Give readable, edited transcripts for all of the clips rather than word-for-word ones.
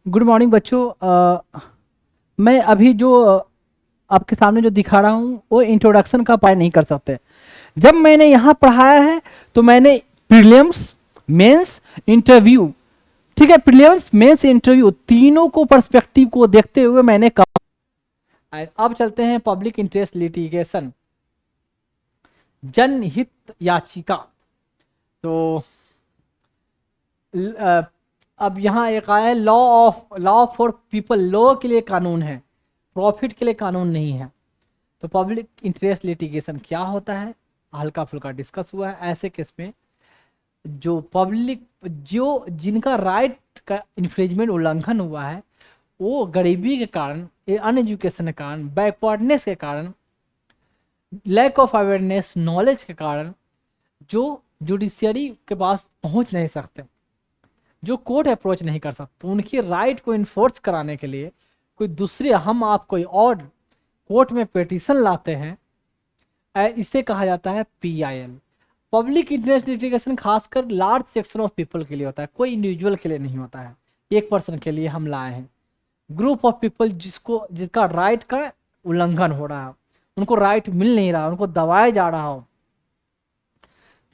Good morning बच्चों। मैं अभी जो आपके सामने जो दिखा रहा हूँ वो इंट्रोडक्शन का पार्ट नहीं कर सकते। जब मैंने यहाँ पढ़ाया है तो मैंने प्रीलिम्स, मेंस, इंटरव्यू, ठीक है, प्रीलिम्स मेंस इंटरव्यू तीनों को पर्सपेक्टिव को देखते हुए मैंने कहा। अब चलते हैं पब्लिक इंटरेस्ट लिटिगेशन, जनहित याचिका। तो अब यहाँ एक आया है लॉ फॉर पीपल, लॉ के लिए कानून है, प्रॉफिट के लिए कानून नहीं है। तो पब्लिक इंटरेस्ट लिटिगेशन क्या होता है, हल्का फुल्का डिस्कस हुआ है। ऐसे केस में जो पब्लिक, जो जिनका राइट का इन्फ्रिंजमेंट, उल्लंघन हुआ है, वो गरीबी के कारण, अनएजुकेशन के कारण, बैकवर्डनेस के कारण, लैक ऑफ अवेयरनेस, नॉलेज के कारण, जो जुडिशियरी के पास पहुंच नहीं सकते, जो कोर्ट अप्रोच नहीं कर सकते, उनकी राइट को इन्फोर्स कराने के लिए कोई दूसरे, हम आप कोई और कोर्ट में पिटीशन लाते हैं, इसे कहा जाता है पीआईएल, पब्लिक इंटरेस्ट लिटिगेशन। खासकर लार्ज सेक्शन ऑफ पीपल के लिए होता है, कोई इंडिविजुअल के लिए नहीं होता है। एक पर्सन के लिए हम लाए हैं, ग्रुप ऑफ पीपल जिसका राइट का उल्लंघन हो रहा है, उनको राइट मिल नहीं रहा, उनको दबाया जा रहा हो,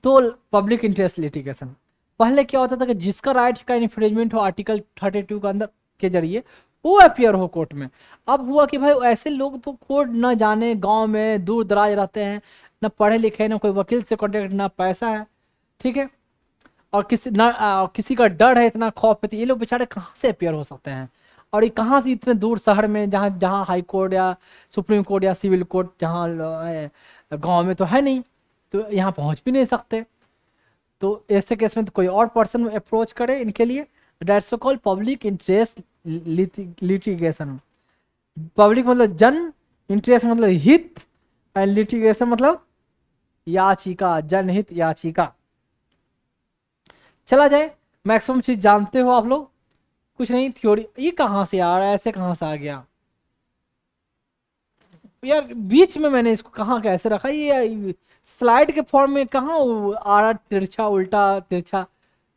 तो पब्लिक इंटरेस्ट लिटिगेशन। पहले क्या होता था कि जिसका राइट का इन्फ्रिंजमेंट हो आर्टिकल 32 के अंदर के जरिए वो अपियर हो कोर्ट में। अब हुआ कि भाई ऐसे लोग तो कोर्ट न जाने, गांव में दूर दराज रहते हैं, न पढ़े लिखे, न कोई वकील से कॉन्टेक्ट, ना पैसा है, ठीक है, और किसी का डर है, इतना खौफ है, तो ये लोग बेचारे कहाँ से अपियर हो सकते हैं। और ये कहाँ से इतने दूर शहर में, जहाँ जहाँ हाई कोर्ट या सुप्रीम कोर्ट या सिविल कोर्ट, जहाँ गांव में तो है नहीं, तो यहाँ पहुँच भी नहीं सकते। तो ऐसे केस में तो कोई और पर्सन अप्रोच करे इनके लिए। That's called public interest litigation. Public मतलब जन, इंटरेस्ट मतलब हित, एंड लिटिगेशन मतलब याचिका, जनहित याचिका। चला जाए, मैक्सिमम चीज जानते हो आप लोग, कुछ नहीं थ्योरी। ये कहाँ से आ रहा है, ऐसे कहाँ से आ गया यार, बीच में मैंने इसको कहाँ कैसे रखा, ये स्लाइड के फॉर्म में कहाँ आ रहा, तिरछा उल्टा तिरछा,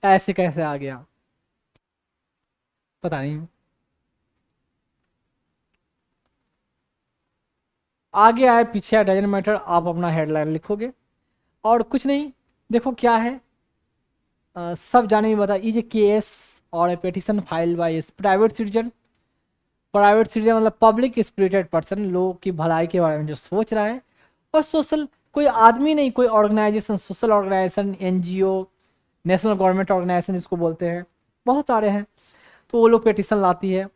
ऐसे कैसे आ गया पता नहीं। आगे आए पीछे आए डजन मैटर, आप अपना हेडलाइन लिखोगे और कुछ नहीं। देखो क्या है, सब जाने में बता, इज ए केस और a petition file by private citizen. Private citizen मतलब पब्लिक स्पिरिटेड पर्सन, लोगों की भलाई के बारे में जो सोच रहा है। और सोशल, कोई आदमी नहीं, कोई organisation, social organisation, NGO, national government organisation इसको बोलते हैं, बहुत सारे हैं। तो वो लोग पेटिशन लाती है।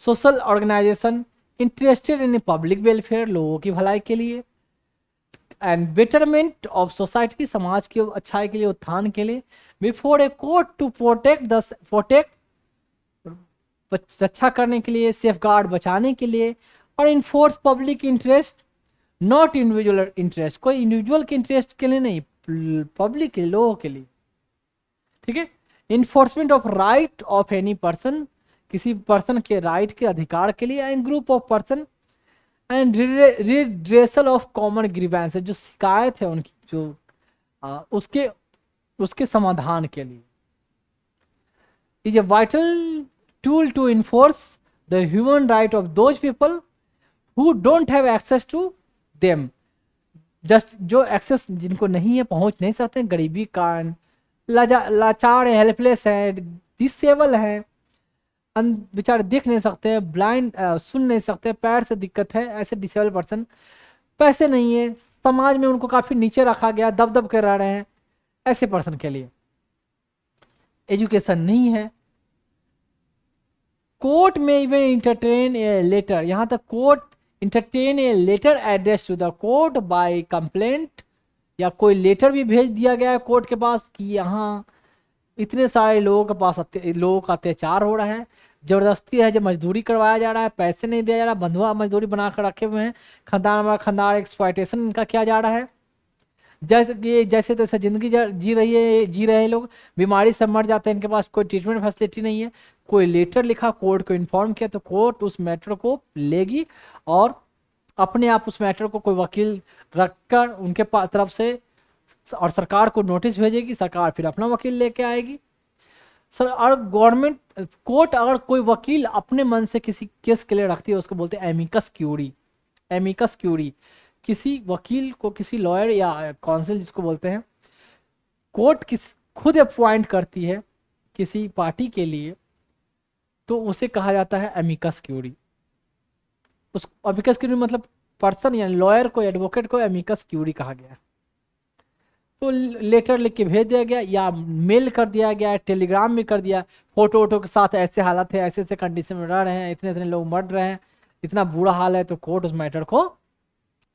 Social organisation interested in public welfare, लोगों की भलाई के लिए, एंड बेटरमेंट ऑफ सोसाइटी, समाज की अच्छाई के लिए, उत्थान के लिए, before a court to protect, रक्षा करने के लिए, सेफ गार्ड बचाने के लिए, और enforce public interest, not individual interest, कोई इंडिविजुअल के इंटरेस्ट के लिए नहीं, पब्लिक के, लोगों के लिए, ठीक है। Enforcement of right of any person, किसी पर्सन के राइट के अधिकार के लिए, and group of person, and redressal of common grievance, जो शिकायत है उनकी, जो उसके उसके समाधान के लिए, is a vital tool to enforce the human right of those people who don't have access to them. Just जो एक्सेस जिनको नहीं है, पहुंच नहीं सकते, गरीबी कारण, लाचार है, हेल्पलेस है, डिसेबल है, बेचारे देख नहीं सकते, ब्लाइंड, सुन नहीं सकते, पैर से दिक्कत है, ऐसे डिसेबल पर्सन, पैसे नहीं है, समाज में उनको काफी नीचे रखा गया, दब दब कर रह रहे हैं, ऐसे पर्सन के लिए। एजुकेशन नहीं है, कोर्ट में इवन इंटरटेन ए लेटर, यहां तक court entertain a letter address to the court by complaint, या कोई लेटर भी भेज दिया गया है कोर्ट के पास कि यहाँ इतने सारे लोगों के पास लोगों का अत्याचार हो रहा है, जबरदस्ती है, जो मजदूरी करवाया जा रहा है, पैसे नहीं दिया जा रहा, बंधुआ मजदूरी बनाकर रखे हुए हैं, खानदान एक्सप्लॉयटेशन इनका किया जा रहा है, जैसे तैसे जिंदगी जी रहे हैं लोग, बीमारी से मर जाते हैं, इनके पास कोई ट्रीटमेंट फैसिलिटी नहीं है। कोई लेटर लिखा, कोर्ट को इन्फॉर्म किया, तो कोर्ट उस मैटर को लेगी और अपने आप उस मैटर को कोई वकील रखकर उनके तरफ से, और सरकार को नोटिस भेजेगी, सरकार फिर अपना वकील लेके आएगी। सर और गवर्नमेंट कोर्ट अगर कोई वकील अपने मन से किसी केस के लिए रखती है उसको बोलते हैं एमिकस क्यूरी। एमिकस क्यूरी किसी वकील को, किसी लॉयर या काउंसिल जिसको बोलते हैं, कोर्ट किस खुद अपॉइंट करती है किसी पार्टी के लिए, तो उसे कहा जाता है एमिकस क्यूरी। उस एमिकस क्यूरी मतलब पर्सन या लॉयर को, एडवोकेट को एमिकस क्यूरी कहा गया। तो लेटर लिख के भेज दिया गया या मेल कर दिया गया, टेलीग्राम में कर दिया, फोटो वोटो के साथ, ऐसे हालत है, ऐसे ऐसे कंडीशन में रह रहे हैं, इतने इतने लोग मर रहे हैं, इतना बुरा हाल है, तो कोर्ट उस मैटर को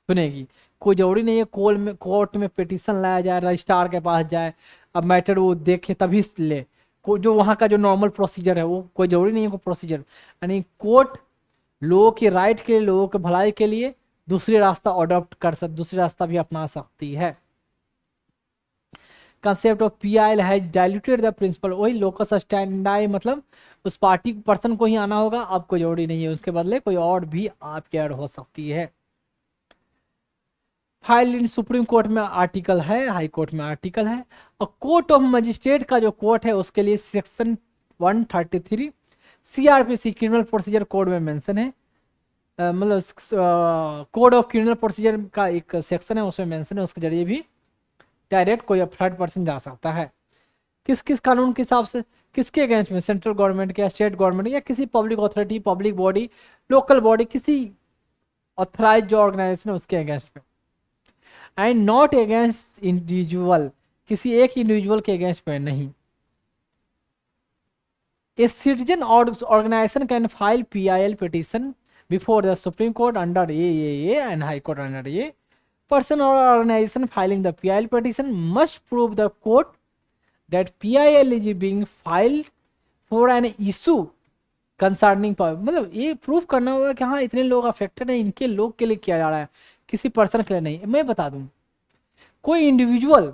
सुनेगी। कोई जरूरी नहीं है कोर्ट में पिटीशन लाया जाए, रजिस्ट्रार के पास जाए, अब मैटर वो देखे तभी ले। जो वहाँ का जो नॉर्मल प्रोसीजर है वो कोई जरूरी नहीं है कोई प्रोसीजर, यानी कोर्ट लोगों के राइट के लिए, लोगों के भलाई के लिए दूसरी रास्ता अडॉप्ट कर सकती, दूसरी रास्ता भी अपना सकती है। Concept of PIL has diluted the principle, वही लोकस स्टैंडाई, मतलब उस पार्टी पर्सन को ही आना होगा, आपको जरूरी नहीं है, उसके बदले कोई और भी आपके ऐड हो सकती है। फाइल इन सुप्रीम कोर्ट में आर्टिकल है, हाई कोर्ट में आर्टिकल है, और कोर्ट ऑफ मजिस्ट्रेट का जो कोर्ट है उसके लिए section 133 CRPC criminal procedure code में मेंशन है, मतलब कोड ऑफ क्रिमिनल प्रोसीजर का एक सेक्शन है उसमें मेंशन है, उसके जरिए भी डायरेक्ट कोई थर्ड पर्सन जा सकता है। किस किस कानून के हिसाब से, किसके अगेंस्ट में, सेंट्रल गवर्नमेंट के या स्टेट गवर्नमेंट या किसी public authority, public body, local body, किसी ऑथराइज जो ऑर्गेनाइजेशन है उसके अगेंस्ट में, एंड नॉट अगेंस्ट इंडिविजुअल, किसी एक इंडिविजुअल के अगेंस्ट में नहीं। A citizen organisation can file PIL petition before the Supreme Court under a and High Court under a. Person or organization filing the PIL petition must prove the court that PIL is being filed for an issue concerning, मतलब ये proof करना होगा कि हाँ इतने लोग affected हैं, इनके लोग के लिए किया जा रहा है, किसी पर्सन के लिए नहीं। मैं बता दूं, कोई इंडिविजुअल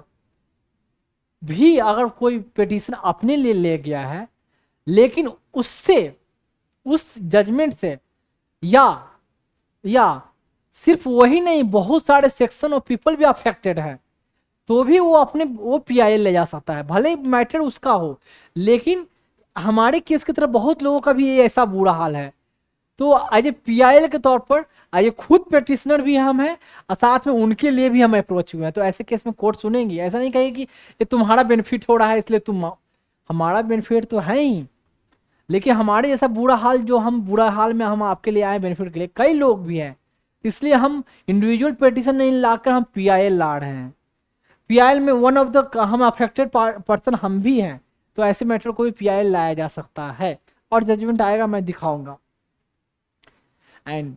भी अगर कोई पिटीशन अपने लिए ले गया है, लेकिन उससे, उस जजमेंट से या सिर्फ वही नहीं, बहुत सारे सेक्शन ऑफ पीपल भी अफेक्टेड है, तो भी वो अपने वो PIL ले जा सकता है, भले मैटर उसका हो। लेकिन हमारे केस की तरफ बहुत लोगों का भी ये ऐसा बुरा हाल है, तो एज ए PIL के तौर पर ये खुद पिटिशनर भी हम हैं और साथ में उनके लिए भी हम अप्रोच हुए हैं, तो ऐसे केस में कोर्ट सुनेंगी। ऐसा नहीं कहेगी ये तुम्हारा बेनिफिट हो रहा है इसलिए तुम, हमारा बेनिफिट तो है ही, लेकिन हमारे जैसा बुरा हाल, जो हम बुरा हाल में हम आपके लिए आए बेनिफिट के लिए, कई लोग भी हैं, इसलिए हम इंडिविजुअल पिटीशन नहीं लाकर हम PIL ला रहे हैं। PIL में वन ऑफ द हम अफेक्टेड पर्सन हम भी हैं, तो ऐसे मैटर को भी PIL लाया जा सकता है और जजमेंट आएगा, मैं दिखाऊंगा। And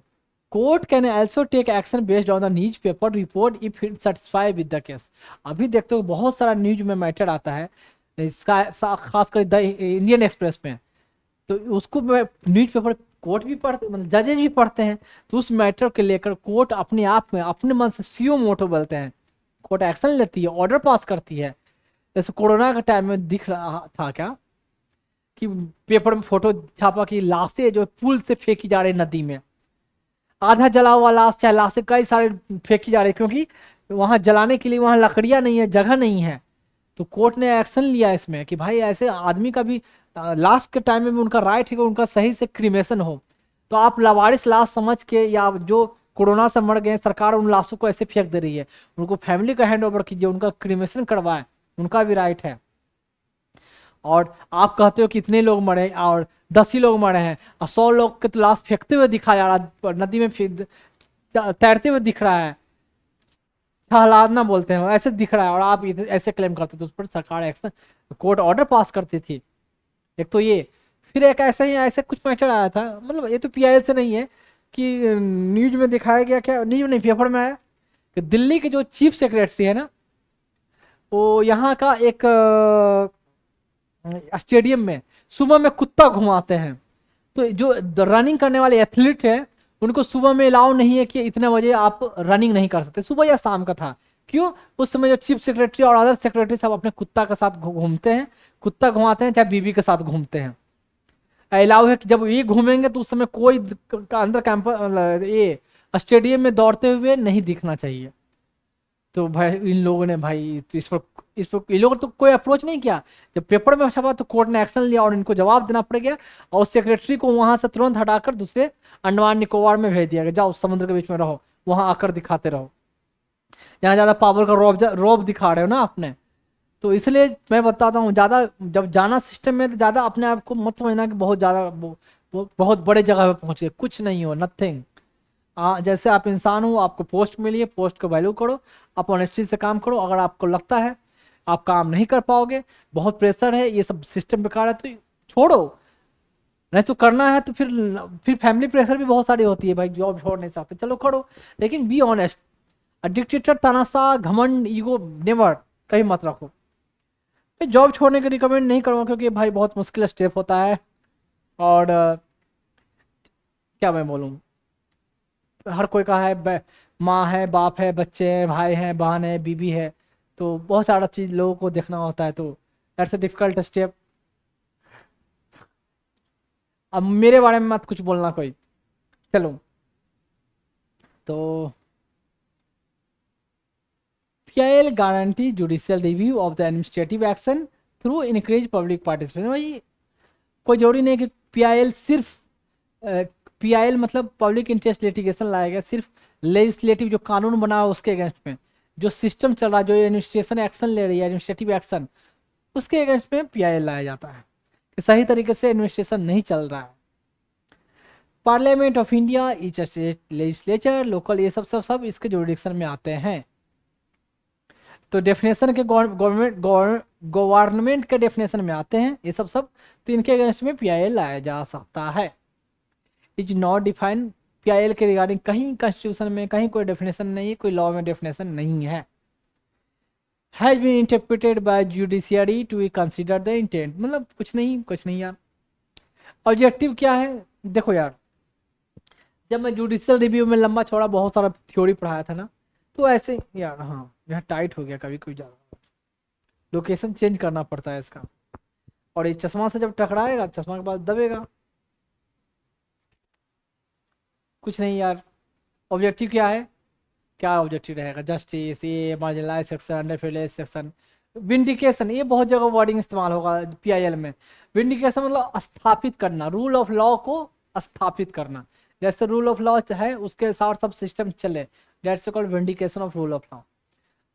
court can also take action based on the newspaper report if it satisfy with the case. अभी देखते हो बहुत सारा न्यूज में मैटर आता है, इसका खासकर द इंडियन एक्सप्रेस में, तो उसको न्यूज पेपर कोर्ट भी पढ़ते, मतलब जजेज भी पढ़ते हैं, तो उस मैटर के लेकर कोर्ट अपने आप में अपने मन से सीओ मोटो बोलते हैं, कोर्ट एक्शन लेती है, ऑर्डर पास करती है। जैसे कोरोना के टाइम में दिख रहा था क्या कि पेपर में फोटो छापा कि लाशें जो पुल से फेंकी जा रही नदी में, आधा जला हुआ लाश, चाहे लाशें कई सारे फेंकी जा रही, क्योंकि वहां जलाने के लिए वहां लकड़ियां नहीं है, जगह नहीं है। तो कोर्ट ने एक्शन लिया इसमें कि भाई ऐसे आदमी का भी लास्ट के टाइम में भी उनका राइट है कि उनका सही से क्रीमेशन हो, तो आप लावारिस लाश समझ के, या जो कोरोना से मर गए, सरकार उन लाशों को ऐसे फेंक दे रही है, उनको फैमिली का हैंड ओवर कीजिए, उनका क्रीमेशन करवाए, उनका भी राइट है। और आप कहते हो कि इतने लोग मरे और 10 ही लोग मरे हैं और 100 लोग के तो लाश फेंकते हुए दिखा जा रहा, नदी में तैरते हुए दिख रहा है, छहलाना बोलते हैं, ऐसे दिख रहा है, और आप ऐसे क्लेम करते तो उस पर सरकार एक्शन, कोर्ट ऑर्डर पास करती थी। एक तो ये, फिर एक ऐसे कुछ मैटर आया था, मतलब ये तो PIL से नहीं है, कि न्यूज में दिखाया गया, क्या न्यूज में नहीं पेपर में आया कि दिल्ली के जो चीफ सेक्रेटरी है ना, वो यहाँ का एक स्टेडियम में सुबह में कुत्ता घुमाते हैं, तो जो रनिंग करने वाले एथलीट है उनको सुबह में अलाउ नहीं है कि इतने बजे आप रनिंग नहीं कर सकते, सुबह या शाम का था। क्यों? उस समय जो चीफ सेक्रेटरी और अदर सेक्रेटरी सब अपने कुत्ता के साथ घूमते हैं, कुत्ता घुमाते हैं, चाहे बीवी के साथ घूमते हैं। अलाउ है कि जब ये घूमेंगे तो उस समय कोई अंदर कैंपस ये स्टेडियम में दौड़ते हुए नहीं दिखना चाहिए। तो भाई इन लोगों ने भाई तो इस पर ये लोग तो कोई अप्रोच नहीं किया। जब पेपर में छपा तो कोर्ट ने एक्शन लिया और इनको जवाब देना पड़ गया, और सेक्रेटरी को वहां से तुरंत हटाकर दूसरे अंडमान निकोबार में भेज दिया गया, जाओ समुद्र के बीच में रहो, वहां आकर दिखाते रहो। यहाँ ज्यादा पावर का रौब दिखा रहे हो ना आपने। तो इसलिए मैं बताता हूँ, ज्यादा जब जाना सिस्टम में तो ज्यादा अपने आप को मत समझना कि बहुत ज्यादा वो बहुत बड़े जगह पे पहुंचे, कुछ नहीं हो, नथिंग। जैसे आप इंसान हो, आपको पोस्ट मिली है, पोस्ट को वैल्यू करो, आप ऑनेस्टी से काम करो। अगर आपको लगता है आप काम नहीं कर पाओगे, बहुत प्रेशर है, ये सब सिस्टम बेकार है, तो छोड़ो। नहीं तो करना है तो फिर फैमिली प्रेशर भी बहुत सारी होती है भाई, जॉब छोड़ नहीं सकते, चलो करो, लेकिन बी ऑनेस्ट। डिक्टेटर, तानाशाह, घमंड, ईगो नेवर कहीं मत रखो। मैं जॉब छोड़ने का रिकमेंड नहीं करूँगा, क्योंकि भाई बहुत मुश्किल स्टेप होता है। और क्या मैं बोलूँ, हर कोई का है, माँ है, बाप है, बच्चे हैं, भाई हैं, बहन है, बीवी है, तो बहुत सारा चीज़ लोगों को देखना होता है, तो दैट्स अ डिफिकल्ट स्टेप। अब मेरे बारे में मत कुछ बोलना कोई, चलो। तो PIL guarantee judicial review of the administrative action through increase public participation. भाई कोई जरूरी नहीं कि PIL सिर्फ PIL मतलब पब्लिक इंटरेस्ट लिटिगेशन लाएगा, सिर्फ लेजिस्लेटिव जो कानून बना है उसके अगेंस्ट में, जो सिस्टम चल रहा है, जो एडमिनिस्ट्रेशन एक्शन ले रही है, एडमिनिस्ट्रेटिव एक्शन, उसके अगेंस्ट में PIL लाया जाता है कि सही तरीके से एडमिनिस्ट्रेशन नहीं चल रहा है। Parliament of India, each state legislature, local, ये सब इसके जुरिडिक्शन में आते हैं। तो डेफिनेशन के गवर्नमेंट के डेफिनेशन में आते हैं ये सब, तो इनके अगेंस्ट में PIL लाया जा सकता है। इज नॉट डिफाइन, PIL के रिगार्डिंग कहीं कॉन्स्टिट्यूशन में कहीं कोई डेफिनेशन नहीं है, कोई लॉ में डेफिनेशन नहीं है। Has been interpreted by judiciary to be consider the intent, मतलब कुछ नहीं यार। ऑब्जेक्टिव क्या है, देखो यार, जब मैं जुडिशियल रिव्यू में लंबा चौड़ा बहुत सारा थ्योरी पढ़ाया था ना, तो ऐसे यार, हाँ यहाँ टाइट हो गया कभी कोई ज़्यादा, लोकेशन चेंज करना पड़ता है इसका, और ये चश्मा से जब टकराएगा, चश्मा के बाद दबेगा। कुछ नहीं यार, ऑब्जेक्टिव क्या है, क्या ऑब्जेक्टिव रहेगा, जस्टिस, ये marginalise section, under privilege section, vindication, ये बहुत जगह वर्डिंग इस्तेमाल होगा PIL में। विंडिकेशन मतलब स्थापित करना, रूल ऑफ लॉ को स्थापित करना, जैसे रूल ऑफ लॉ है उसके साथ सब सिस्टम चले, that's called vindication of rule of law.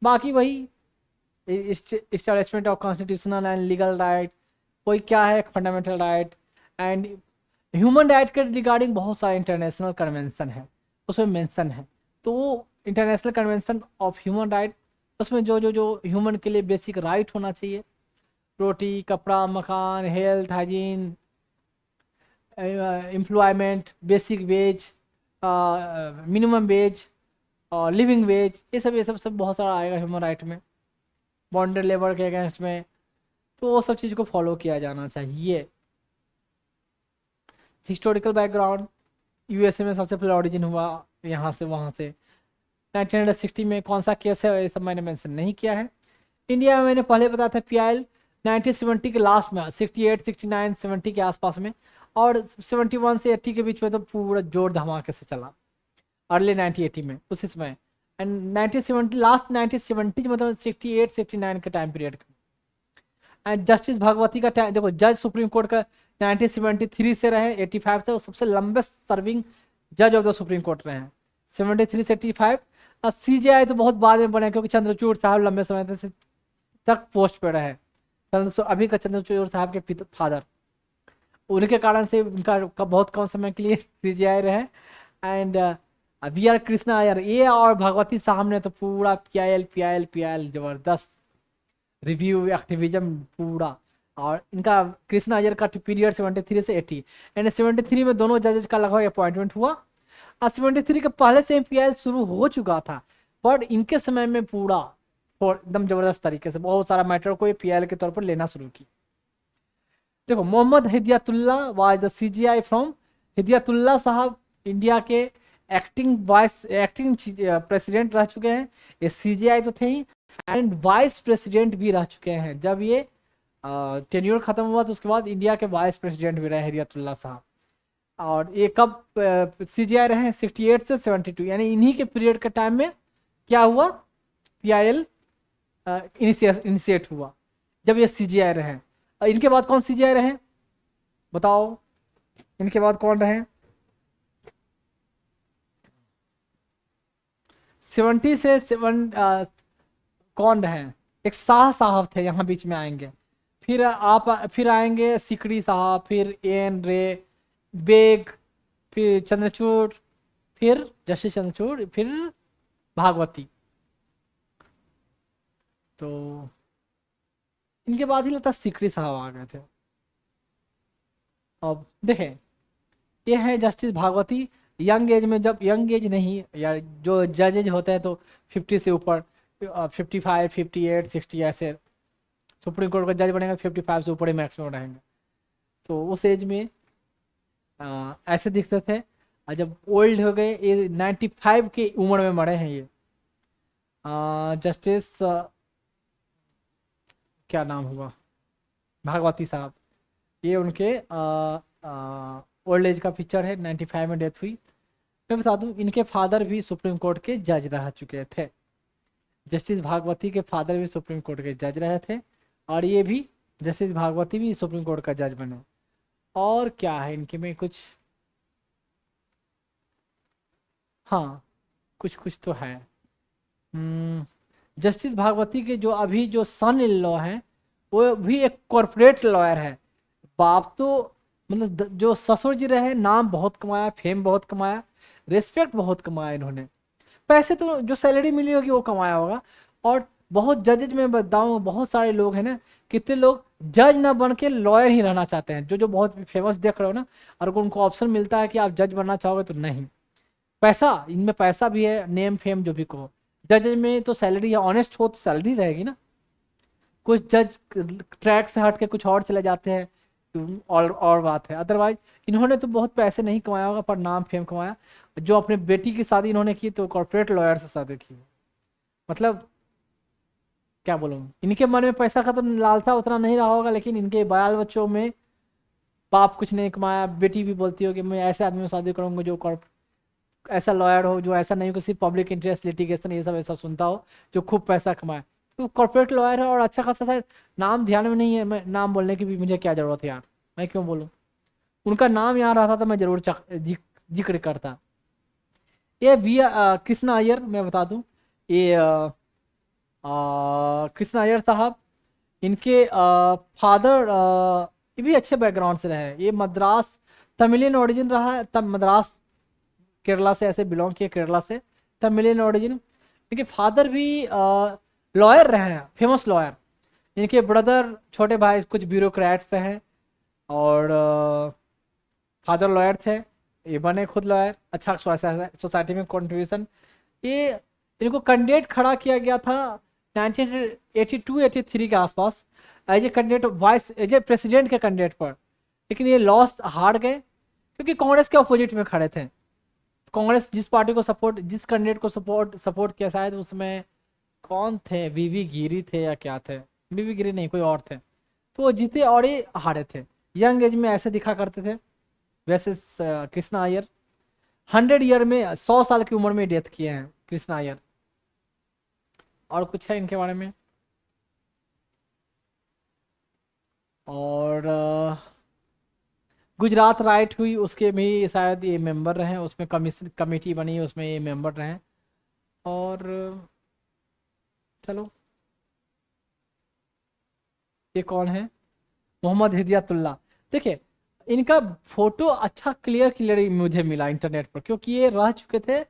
बाकी वही establishment of constitutional and legal right, कोई क्या है fundamental right and human right के रिगार्डिंग बहुत सारे इंटरनेशनल कन्वेंशन है, उसमें मेंशन है। तो वो international convention of human right, उसमें जो ह्यूमन के लिए बेसिक राइट होना चाहिए, रोटी, कपड़ा, मकान, health, hygiene, employment, basic veg, minimum wage, living veg, ये सब बहुत सारा आएगा ह्यूमन राइट में, बॉन्डेड लेबर के अगेंस्ट में, तो वो सब चीज़ को फॉलो किया जाना चाहिए। हिस्टोरिकल बैकग्राउंड, USA में सबसे पहले ऑरिजिन हुआ यहाँ से वहाँ से, 1960 में कौन सा केस है ये सब मैंने मेंशन नहीं किया है। इंडिया में मैंने पहले बताया था PIL 1970 के लास्ट में, 68, 69, 70 के आसपास में, और 71 से 80 के बीच में तो पूरा जोर धमाके से चला, अर्ली 1980 में उसी समय, एंड 1970 लास्ट 1970 मतलब 68, 69 के time period. And justice Bhagwati का टाइम देखो, जज सुप्रीम कोर्ट का 1973 से रहे 85 तक, सबसे लंबे सर्विंग जज ऑफ द सुप्रीम कोर्ट रहे हैं 73 से 85। और CJI तो बहुत बाद में बने, क्योंकि चंद्रचूड़ साहब लंबे समय तक पोस्ट पे रहे, अभी का चंद्रचूड़ साहब के फादर, उनके कारण से उनका बहुत कम समय के लिए CJI रहे। एंड VR कृष्णा अय्यर, ये और भगवती साहब ने तो पूरा PIL जबरदस्त रिव्यू एक्टिविज्म पूरा। और इनका कृष्णा अय्यर का पीरियड 73 से 80, एंड 73 में दोनों जजेस का लगभग अपॉइंटमेंट हुआ, और 73 के पहले से PIL शुरू हो चुका था, बट इनके समय में पूरा एकदम जबरदस्त तरीके से बहुत सारा मैटर को PIL के तौर पर लेना शुरू की। देखो, Mohammad Hidayatullah was the CJI from, Hidayatullah साहब इंडिया के एक्टिंग प्रेसिडेंट रह चुके हैं, ये CJI तो थे ही, एंड वाइस प्रेसिडेंट भी रह चुके हैं। जब ये टेन्योर खत्म हुआ तो उसके बाद इंडिया के वाइस प्रेसिडेंट भी रहे हिदायतुल्ला साहब। और ये कब CJI रहे, 68 से 72, यानी इन्हीं के पीरियड के टाइम में क्या हुआ, PIL इनिशिएट हुआ, जब ये CGI रहे। इनके बाद कौन CGI रहे बताओ, इनके बाद कौन रहे? 70 से 7 कौन रहे? एक शाह साहब थे, यहाँ बीच में आएंगे। फिर आएंगे सिकरी साहब, फिर एन रे बेग, फिर चंद्रचूड़, फिर जस्टिस चंद्रचूड़, फिर भागवती। तो इनके बाद ही लगता सिकरी साहब आ गए थे। अब देखें, ये है जस्टिस भागवती। यंग एज में, जब यंग एज नहीं यार, जो जजेज होते हैं तो 50 से ऊपर, 55, 58, 60 ऐसे। सुप्रीम कोर्ट का जज बनेगा 55 से ऊपर ही मैक्सिमम रहेंगे। तो उस एज में ऐसे दिखते थे। और जब ओल्ड हो गए, ये 95 की उम्र में मरे हैं ये। जस्टिस क्या नाम हुआ, भागवती साहब। ये उनके ओल्ड एज का पिक्चर है, 95 में डेथ हुई। मैं बता दूं, इनके फादर भी सुप्रीम कोर्ट के जज रह चुके थे। जस्टिस भागवती के फादर भी सुप्रीम कोर्ट के जज रहे थे, और ये भी जस्टिस भागवती भी सुप्रीम कोर्ट का जज बने। और क्या है इनके में कुछ, हाँ कुछ कुछ तो है। जस्टिस भागवती के जो अभी जो सन इन लॉ हैं, वो भी एक कॉरपोरेट लॉयर है। बाप तो मतलब जो ससुर जी रहे, नाम बहुत कमाया, फेम बहुत कमाया, रिस्पेक्ट बहुत कमाया इन्होंने। पैसे तो जो सैलरी मिली होगी वो कमाया होगा। और बहुत जजेज में बताऊँ, बहुत सारे लोग हैं ना, कितने लोग जज ना बन के लॉयर ही रहना चाहते हैं, जो जो बहुत फेमस देख रहे हो ना। और अगर उनको ऑप्शन मिलता है कि आप जज बनना चाहोगे तो नहीं, पैसा, इनमें पैसा भी है, नेम फेम जो भी कहो। जज में तो सैलरी है, ऑनेस्ट हो तो सैलरी रहेगी ना। कुछ जज ट्रैक से हट के कुछ और चले जाते हैं, और बात है। अदरवाइज इन्होंने तो बहुत पैसे नहीं कमाया होगा, पर नाम फेम कमाया। जो अपने बेटी की शादी इन्होंने की तो कॉर्पोरेट लॉयर से शादी की। मतलब क्या बोलूँ, इनके मन में पैसा का तो लालसा उतना नहीं रहा होगा, लेकिन इनके बाल बच्चों में बाप कुछ नहीं कमाया, बेटी भी बोलती हो कि मैं ऐसे आदमी में शादी करूंगा जो ऐसा लॉयर हो, जो ऐसा नहीं हो कि सिर्फ पब्लिक इंटरेस्ट लिटिगेशन ये सब ऐसा सुनता हो, जो खूब पैसा कमाए। तो कॉर्पोरेट लॉयर है और अच्छा खासा, शायद नाम ध्यान में नहीं है। मैं नाम बोलने की भी मुझे क्या जरूरत है यार, मैं क्यों बोलूँ। उनका नाम यहाँ रहता तो मैं जरूर जिक्र करता। ये कृष्णा अय्यर, मैं बता दूं, ये कृष्णा अय्यर साहब, इनके फादर ये भी अच्छे बैकग्राउंड से रहे। ये मद्रास तमिलियन ओरिजिन रहा है, तब मद्रास केरला से ऐसे बिलोंग किए, केरला से तमिलियन ओरिजिन। इनके फादर भी लॉयर रहे हैं, फेमस लॉयर। इनके ब्रदर, छोटे भाई कुछ ब्यूरोक्रेट रहे हैं, और फादर लॉयर थे, ये बने खुद लॉयर। अच्छा सोसाइटी में कंट्रीब्यूशन। ये इनको कैंडिडेट खड़ा किया गया था 1982-83 के आसपास, as a candidate vice, as a president के कैंडिडेट पर। लेकिन ये लॉस्ट, हार गए, क्योंकि कांग्रेस के अपोजिट में खड़े थे। कांग्रेस जिस पार्टी को सपोर्ट, जिस कैंडिडेट को सपोर्ट किया, शायद उसमें कौन थे, वीवी गिरी थे या क्या थे, वीवी गिरी नहीं, कोई और थे। तो वो जीते और ये हारे थे। यंग एज में ऐसे दिखा करते थे। वैसे कृष्णा अय्यर 100 ईयर में, 100 साल की उम्र में डेथ किए हैं कृष्णा अय्यर। और कुछ है इनके बारे में? और गुजरात राइट हुई, उसके भी शायद ये मेंबर रहे, उसमें कमेटी बनी, उसमें ये मेंबर रहे। और चलो, ये कौन है? मोहम्मद हिदायतुल्लाह। देखिए, इनका फोटो अच्छा क्लियर क्लियर मुझे मिला इंटरनेट पर, क्योंकि ये रह चुके थे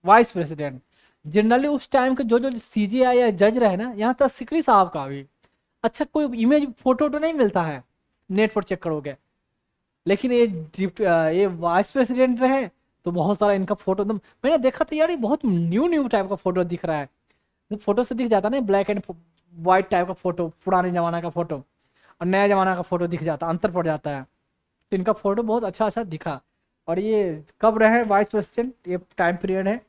वाइस प्रेसिडेंट। जनरली उस टाइम के जो जो CGI या जज रहे ना, यहाँ तक सिकरी साहब का भी अच्छा कोई इमेज फोटो तो नहीं मिलता है, नेट पर चेक करोगे। लेकिन ये वाइस प्रेसिडेंट रहे, तो बहुत सारा इनका फोटो एकदम मैंने देखा था यार, ये बहुत न्यू न्यू टाइप का फोटो दिख रहा है। तो फोटो से दिख जाता ना, ब्लैक एंड व्हाइट टाइप का फोटो, पुराने जमाना का फोटो और नया जमाना का फोटो दिख जाता, अंतर पड़ जाता है। तो इनका फोटो बहुत अच्छा अच्छा दिखा। और ये कब रहे वाइस प्रेसिडेंट, ये टाइम पीरियड है।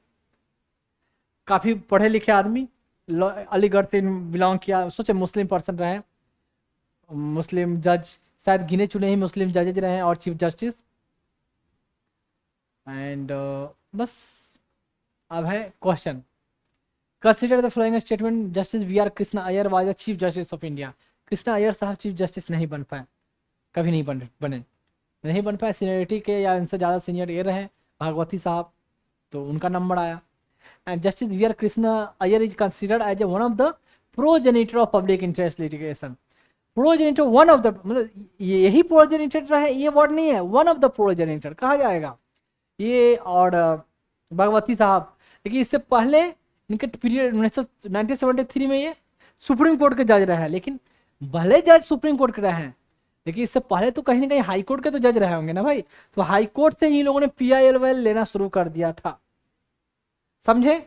काफी पढ़े लिखे आदमी, अलीगढ़ से बिलोंग किया, सोचे मुस्लिम पर्सन रहे, मुस्लिम जज, शायद गिने चुने ही मुस्लिम जजेज रहे और चीफ जस्टिस। एंड बस अब है question consider the following statement, justice V R Krishna Iyer was the chief justice of India. Krishna Iyer साहब चीफ जस्टिस नहीं बन पाए, कभी नहीं बने नहीं बन पाए सीनियरिटी के, या इनसे ज़्यादा सीनियर ये रहे भागवती साहब, तो उनका नंबर आया। And justice V R Krishna Iyer is considered as a one of the progenitor of public interest litigation. Progenitor one of the, मतलब यही प्रोजेनिटर रहे, ये वर्ड नहीं है, वन ऑफ द प्रोजेनिटर कहा जाएगा ये, और भगवती साहब। लेकिन इससे पहले इनके पीरियड 1973 में ये सुप्रीम कोर्ट के जज रहे हैं, लेकिन भले जज सुप्रीम कोर्ट के रहे हैं, लेकिन इससे पहले तो कहीं ना कहीं हाई कोर्ट के तो जज रहे होंगे ना भाई। तो हाई कोर्ट से ही लोगों ने PIL लेना शुरू कर दिया था, समझे।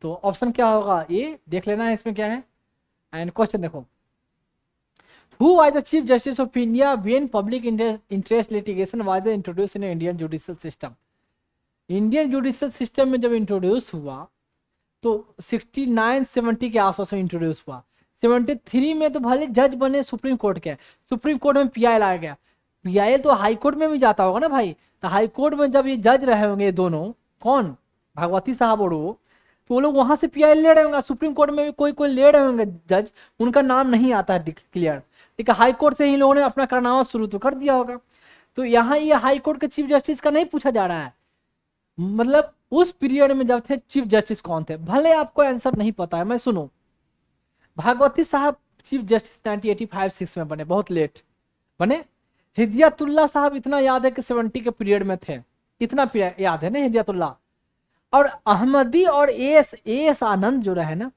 तो ऑप्शन क्या होगा, ये देख लेना है इसमें क्या है। एंड क्वेश्चन देखो, Who was the Chief Justice of India when public interest litigation was introduced in Indian judicial system? Indian judicial system में जब इंट्रोड्यूस हुआ तो 69-70 के आसपास में इंट्रोड्यूस हुआ। 73 में तो भले जज बने सुप्रीम कोर्ट के, सुप्रीम कोर्ट में PIL आ गया। PIL तो हाई कोर्ट में भी जाता होगा ना भाई, तो हाई कोर्ट में जब ये जज रहे होंगे दोनों, कौन, भगवती साहब और वो, तो वो लोग वहां से PIL ले रहे होंगे। सुप्रीम कोर्ट में भी कोई कोई ले रहे होंगे जज, उनका नाम नहीं आता है क्लियर, लेकिन हाई कोर्ट से ही लोगों ने अपना करना शुरू तो कर दिया होगा। तो यहाँ ये हाई कोर्ट के चीफ जस्टिस का नहीं पूछा जा रहा है, मतलब उस पीरियड में जब थे चीफ जस्टिस कौन थे, भले आपको आंसर नहीं पता है। मैं सुनो, भागवती साहब चीफ जस्टिस 1985-86 में बने, बहुत लेट बने। हिदायतुल्ला साहब इतना याद है कि 70 के पीरियड में थे, इतना याद है ना हिदायतुल्ला। और अहमदी और एएस आनंद जो रहे ना,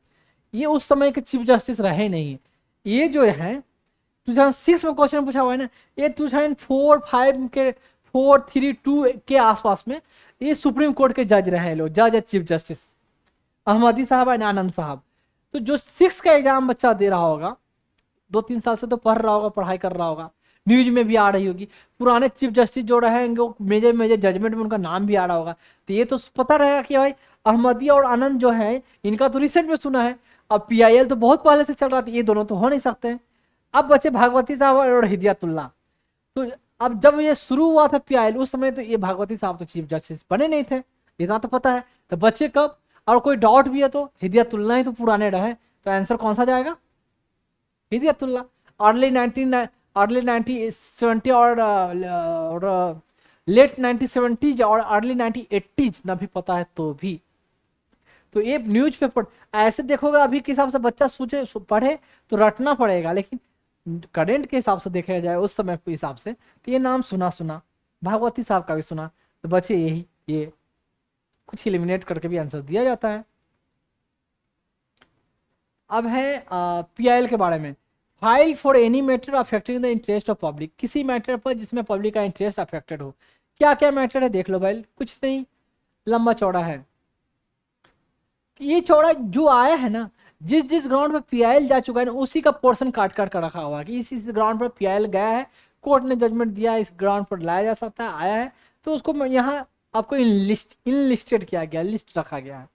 ये उस समय के चीफ जस्टिस रहे नहीं। ये जो है 2006 में क्वेश्चन पूछा हुआ है ना, ये 2004-5 के 432 के आसपास में ये सुप्रीम कोर्ट के जज रहे हैं लोग, जज है चीफ जस्टिस अहमदी साहब एंड आनंद साहब। तो जो 6 का एग्जाम बच्चा दे रहा होगा, 2-3 साल से तो पढ़ रहा होगा, पढ़ाई कर रहा होगा, न्यूज में भी आ रही होगी, पुराने चीफ जस्टिस जो रहेंगे मेजर मेजर जजमेंट में उनका नाम भी आ रहा होगा, तो ये तो पता रहेगा कि भाई अहमदी और आनंद जो है इनका तो रिसेंट में सुना है। अब PIL तो बहुत पहले से चल रहा था, ये दोनों तो हो नहीं सकते हैं। अब बचे भागवती साहब और हिदायतुल्ला। तो अब जब ये शुरू हुआ था PIL, उस समय तो ये भागवती साहब तो चीफ जस्टिस बने नहीं थे, इतना तो पता है। तो बच्चे कब, और कोई डाउट भी है तो हिदायतुल्ला ही तो पुराने रहे, तो आंसर कौन सा जाएगा, हिदायतुल्ला। अर्ली 1970 और लेट 1970s और अर्ली 1980s ना भी पता है तो भी। तो ये न्यूज़पेपर ऐसे देखोगे, अभी के हिसाब से बच्चा सोचे पढ़े तो रटना पड़ेगा, लेकिन करेंट के हिसाब से देखा जाए उस समय के हिसाब से तो ये नाम सुना, भागवती साहब का भी सुना, तो बच्चे यही ये कुछ एलिमिनेट करके भी आंसर दिया जाता है। अब है PIL के बारे में, file for any matter affecting the interest of public, किसी मैटर पर जिसमें पब्लिक का इंटरेस्ट अफेक्टेड हो। क्या क्या मैटर है देख लो भाई, कुछ नहीं, लंबा चौड़ा है। ये चौड़ा जो आया है ना, जिस जिस ग्राउंड पर PIL जा चुका है ना, उसी का पोर्शन काट काट कर रखा हुआ है कि इस ग्राउंड पर PIL गया है, कोर्ट ने जजमेंट दिया, इस ग्राउंड पर लाया जा सकता है, आया है, तो उसको यहाँ आपको इनलिस्टेड किया गया, लिस्ट रखा गया है।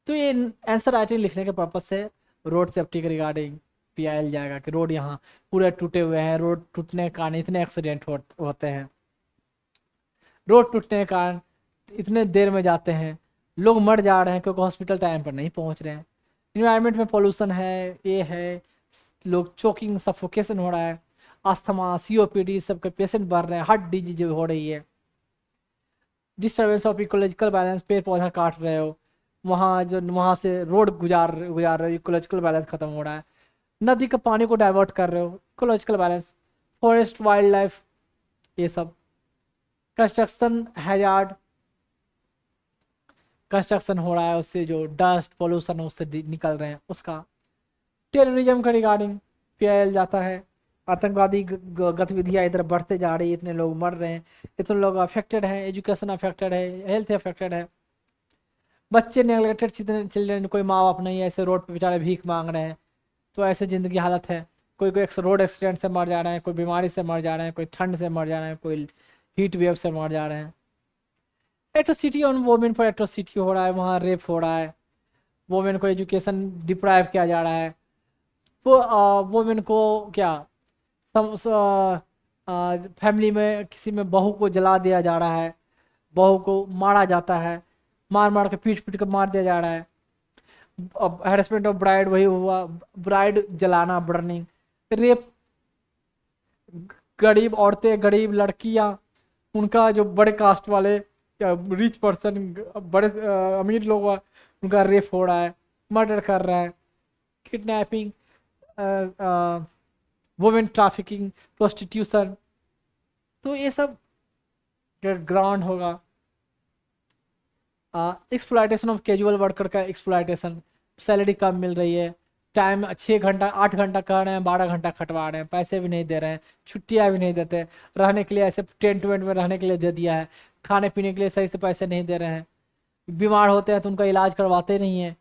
तो ये आंसर राइटिंग लिखने के पर्पज से रोड सेफ्टी के रिगार्डिंग PIL जाएगा कि रोड यहाँ पूरे टूटे हुए हैं, रोड टूटने के कारण इतने एक्सीडेंट होते हैं, रोड टूटने के कारण इतने देर में जाते हैं, लोग मर जा रहे हैं क्योंकि हॉस्पिटल टाइम पर नहीं पहुंच रहे हैं, इन्वायरमेंट में पोल्यूशन है, ये है, लोग चोकिंग सफोकेशन हो रहा है, अस्थमा COPD सबके पेशेंट बढ़ रहे हैं, हार्ट डिजीज हो रही है, डिस्टर्बेंस ऑफ इकोलॉजिकल बैलेंस, पेड़ पौधा काट रहे हो, वहाँ से रोड गुजार रहे हो, इकोलॉजिकल बैलेंस खत्म हो रहा है, नदी के पानी को डाइवर्ट कर रहे हो, ecological balance, forest wild life, ये सब, कंस्ट्रक्शन हैजार्ड, कंस्ट्रक्शन हो रहा है उससे जो डस्ट पोल्यूशन उससे निकल रहे हैं उसका, टेररिज्म का रिगार्डिंग PIL जाता है, आतंकवादी गतिविधियां इधर बढ़ते जा रही है, इतने लोग मर रहे हैं, इतने लोग अफेक्टेड हैं, एजुकेशन अफेक्टेड है, हेल्थ अफेक्टेड है, बच्चे नेग्लेक्टेड चिल्ड्रन, कोई माँ बाप नहीं है, ऐसे रोड पे बेचारे भीख मांग रहे हैं, तो ऐसे ज़िंदगी हालत है, कोई रोड एक्सीडेंट से मर जा रहे हैं, कोई बीमारी से मर जा रहे हैं, कोई ठंड से मर जा रहे हैं, कोई हीट वेव से मर जा रहे हैं, एट्रोसिटी ऑन वोमेन पर एट्रोसिटी हो रहा है, वहाँ रेप हो रहा है, वोमेन को एजुकेशन डिप्राइव किया जा रहा है, वो वोमेन को क्या फैमिली में किसी में बहू को जला दिया जा रहा है, बहू को मारा जाता है, मार मार के पीट पीट कर मार दिया जा रहा है, हैरेसमेंट ऑफ ब्राइड वही हुआ, ब्राइड जलाना, बर्निंग। रेप, गरीब औरतें, गरीब लड़कियां, उनका जो बड़े कास्ट वाले या रिच पर्सन, बड़े अमीर लोग उनका रेप हो रहा है, मर्डर कर रहा है, किडनैपिंग, वुमेन ट्रैफिकिंग, प्रोस्टिट्यूशन। तो ये सब ग्राउंड होगा। एक्सप्लॉयटेशन ऑफ कैजुअल वर्कर का एक्सप्लॉयटेशन, सैलरी कम मिल रही है, टाइम 6 घंटा 8 घंटा कर रहे हैं, 12 घंटा खटवा रहे हैं, पैसे भी नहीं दे रहे हैं, छुट्टियां भी नहीं देते, रहने के लिए ऐसे टेंट वेंट में रहने के लिए दे दिया है, खाने पीने के लिए सही से पैसे नहीं दे रहे हैं, बीमार होते हैं तो उनका इलाज करवाते नहीं है,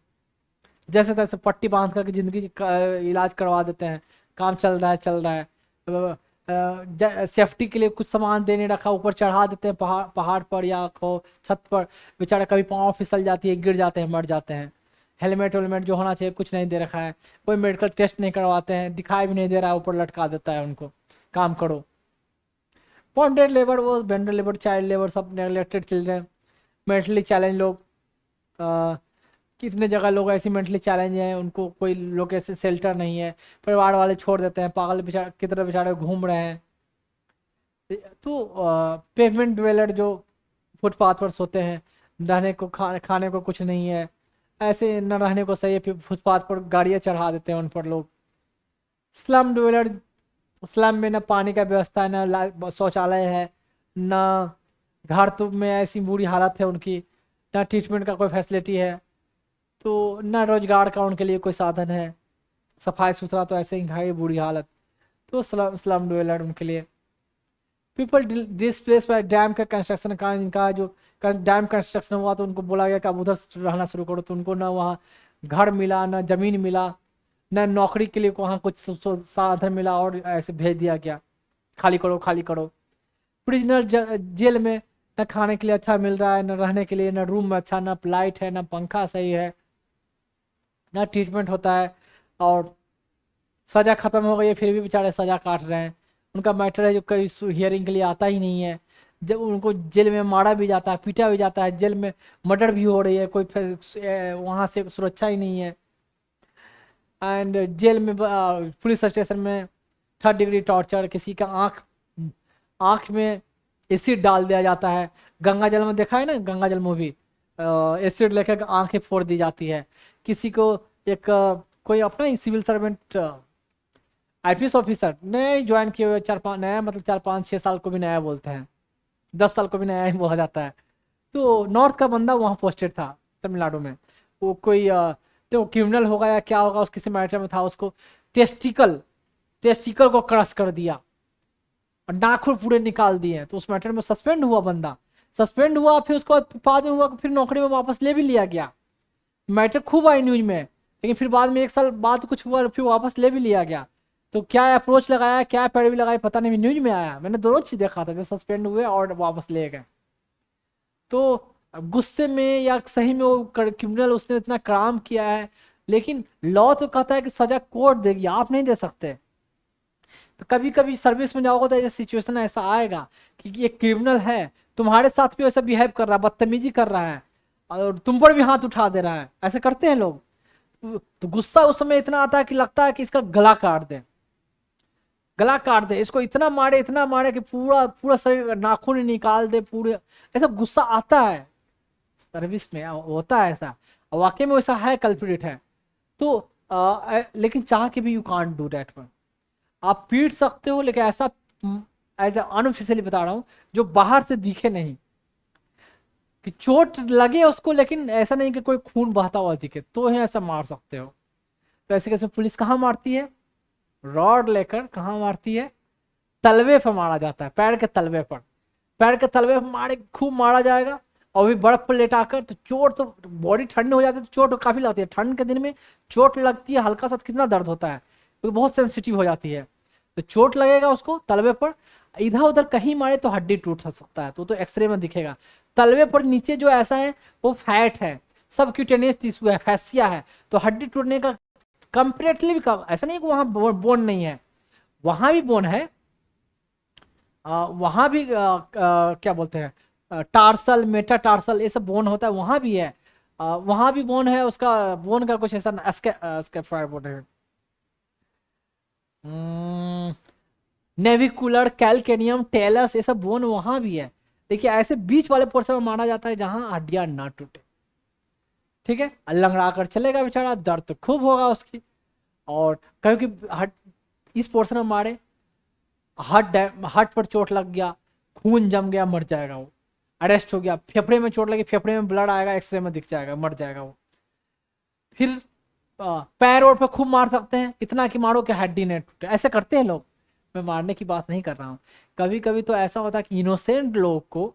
जैसे तैसे पट्टी बांध करके ज़िंदगी का इलाज करवा देते हैं, काम चल रहा है चल रहा है। सेफ्टी के लिए कुछ सामान देने रखा, ऊपर चढ़ा देते हैं पहाड़ पर या छत पर, बेचारा कभी पाँव फिसल जाती है, गिर जाते हैं, मर जाते हैं। हेलमेट वेलमेट जो होना चाहिए कुछ नहीं दे रखा है, कोई मेडिकल टेस्ट नहीं करवाते हैं, दिखाई भी नहीं दे रहा है, ऊपर लटका देता है उनको, काम करो। बॉन्डेड लेबर, वो बेंडर लेबर, चाइल्ड लेबर, सब नेगलेक्टेड चिल्ड्रेन, मेंटली चैलेंज लोग, कितने जगह लोग ऐसी मेंटली चैलेंज हैं, उनको कोई लोग ऐसे शेल्टर नहीं है, परिवार वाले छोड़ देते हैं, पागल बेचारे की तरह बेचारे घूम रहे हैं। तो पेवमेंट ड्वेलर जो फुटपाथ पर सोते हैं, रहने को खाने को कुछ नहीं है, ऐसे न रहने को सही है, फिर फुटपाथ पर गाड़ियाँ चढ़ा देते हैं उन पर लोग। स्लम ड्वेलर, स्लम में न पानी का व्यवस्था है, न शौचालय है, न घर तो में ऐसी बुरी हालत है उनकी, न ट्रीटमेंट का कोई फैसिलिटी है, तो न रोजगार का उनके लिए कोई साधन है, सफाई सुथरा तो ऐसे ही है, बुरी हालत। तो स्लम ड्वेलर उनके लिए। पीपल डिस्प्लेस बाय डैम का कंस्ट्रक्शन का, इनका जो डैम कंस्ट्रक्शन हुआ तो उनको बोला गया कि आप उधर रहना शुरू करो, तो उनको ना वहाँ घर मिला, ना ज़मीन मिला, ना नौकरी के लिए वहाँ कुछ साधन मिला, और ऐसे भेज दिया गया, खाली करो खाली करो। प्रिजनर जेल में न खाने के लिए अच्छा मिल रहा है, न रहने के लिए, न रूम में अच्छा, न लाइट है, न पंखा सही है, न ट्रीटमेंट होता है, और सज़ा ख़त्म हो गई है फिर भी बेचारे सज़ा काट रहे हैं। उनका मैटर है जो कभी हियरिंग के लिए आता ही नहीं है, जब उनको जेल में मारा भी जाता है, पीटा भी जाता है, जेल में मर्डर भी हो रही है, कोई वहाँ से सुरक्षा ही नहीं है। एंड जेल में पुलिस स्टेशन में 3rd डिग्री टॉर्चर, किसी का आँख आँख में एसिड डाल दिया जाता है। गंगा जल में देखा है ना, गंगा जल मूवी, एसिड लेकर आंखें फोड़ दी जाती है। किसी को एक कोई अपना ही सिविल सर्वेंट आईपीएस ऑफिसर नए ज्वाइन किए हुए, 4-5 नया, मतलब 4-5-6 साल को भी नया बोलते हैं, 10 साल को भी नया ही बोला जाता है। तो नॉर्थ का बंदा वहाँ पोस्टेड था तमिलनाडु में, वो कोई तो क्रिमिनल होगा या क्या होगा, उस किसी मैटर में था, उसको टेस्टिकल टेस्टिकल को क्रश कर दिया और नाखून पूरे निकाल दिए, तो उस मैटर में सस्पेंड हुआ बंदा, सस्पेंड हुआ, फिर उसके बाद में हुआ, फिर नौकरी में वापस ले भी लिया गया। मैटर खूब आई न्यूज में, लेकिन फिर बाद में 1 साल बाद कुछ हुआ, फिर वापस ले भी लिया गया। तो क्या अप्रोच लगाया, क्या पैरवी लगाई, पता नहीं, न्यूज में आया, मैंने दोनों चीज देखा था, जो सस्पेंड हुए और वापस ले गए। तो गुस्से में या सही में वो क्रिमिनल, उसने इतना काम किया है, लेकिन लॉ तो कहता है कि सजा कोर्ट देगी, आप नहीं दे सकते। तो कभी कभी सर्विस में जाओगे तो ऐसा सिचुएशन ऐसा आएगा कि ये क्रिमिनल है, तुम्हारे साथ भी वैसा बिहेव कर रहा है, बदतमीजी कर रहा है, और तुम पर भी हाथ उठा दे रहा है, ऐसे करते हैं लोग। तो गुस्सा उस समय इतना आता है कि लगता है कि इसका गला काट दे, गला काट दे, इसको इतना मारे कि पूरा पूरा शरीर नाखून निकाल दे पूरे, ऐसा गुस्सा आता है, सर्विस में होता है ऐसा, वाकई में वैसा है, कल्प्रिट है। तो लेकिन चाह के भी you can't do that one. आप पीट सकते हो, लेकिन ऐसा एज अनऑफिशियली बता रहा हूं, जो बाहर से दिखे नहीं, कि चोट लगे उसको, लेकिन ऐसा नहीं कि कोई खून बहता हुआ दिखे, तो ही ऐसा मार सकते हो। तो ऐसे कैसे पुलिस कहाँ मारती है, रॉड लेकर कहाँ मारती है, तलवे पर मारा जाता है, पैर के तलवे पर, पैर के तलवे पर मारे, खूब मारा जाएगा, और भी बर्फ पर लेटाकर, तो चोट, तो बॉडी ठंड हो जाती है, तो चोट तो काफी लगती है, ठंड के दिन में चोट लगती है, हल्का सा कितना दर्द होता है, तो बहुत सेंसिटिव हो जाती है। तो चोट लगेगा उसको तलवे पर, इधर उधर कहीं मारे तो हड्डी टूट सकता है, तो एक्सरे में दिखेगा। तलवे पर नीचे जो ऐसा है वो फैट है, सब क्यूटेनियस टिश्यू है, फैसिया है, तो हड्डी टूटने का कंपेरेटली भी कम, ऐसा नहीं कि वहां बोन नहीं है, वहां भी बोन है, वहां भी क्या बोलते हैं, टार्सल, मेटा टार्सल, ये सब बोन होता है, वहां भी है, वहां भी बोन है, उसका बोन का कुछ ऐसा स्कैफोल्ड बोन है। नेविकुलर, कैल्केनियम, टेलस, ये सब बोन वहां भी है। देखिए ऐसे बीच वाले पोर्शन में माना जाता है जहां हड्डियां ना टूटे। ठीक है, लंगड़ा कर चलेगा बेचारा, दर्द तो खूब होगा उसकी। और क्योंकि हट इस पोर्शन में मारे, हार्ट पर चोट लग गया, खून जम गया, मर जाएगा वो, अरेस्ट हो गया। फेफड़े में चोट लगी, फेफड़े में ब्लड आएगा, एक्सरे में दिख जाएगा, मर जाएगा वो। फिर पैर और पे खूब मार सकते हैं, इतना कि मारो कि हड्डी नहीं टूटे, ऐसे करते हैं लोग। मैं मारने की बात नहीं कर रहा हूँ। कभी कभी तो ऐसा होता है कि इनोसेंट लोग को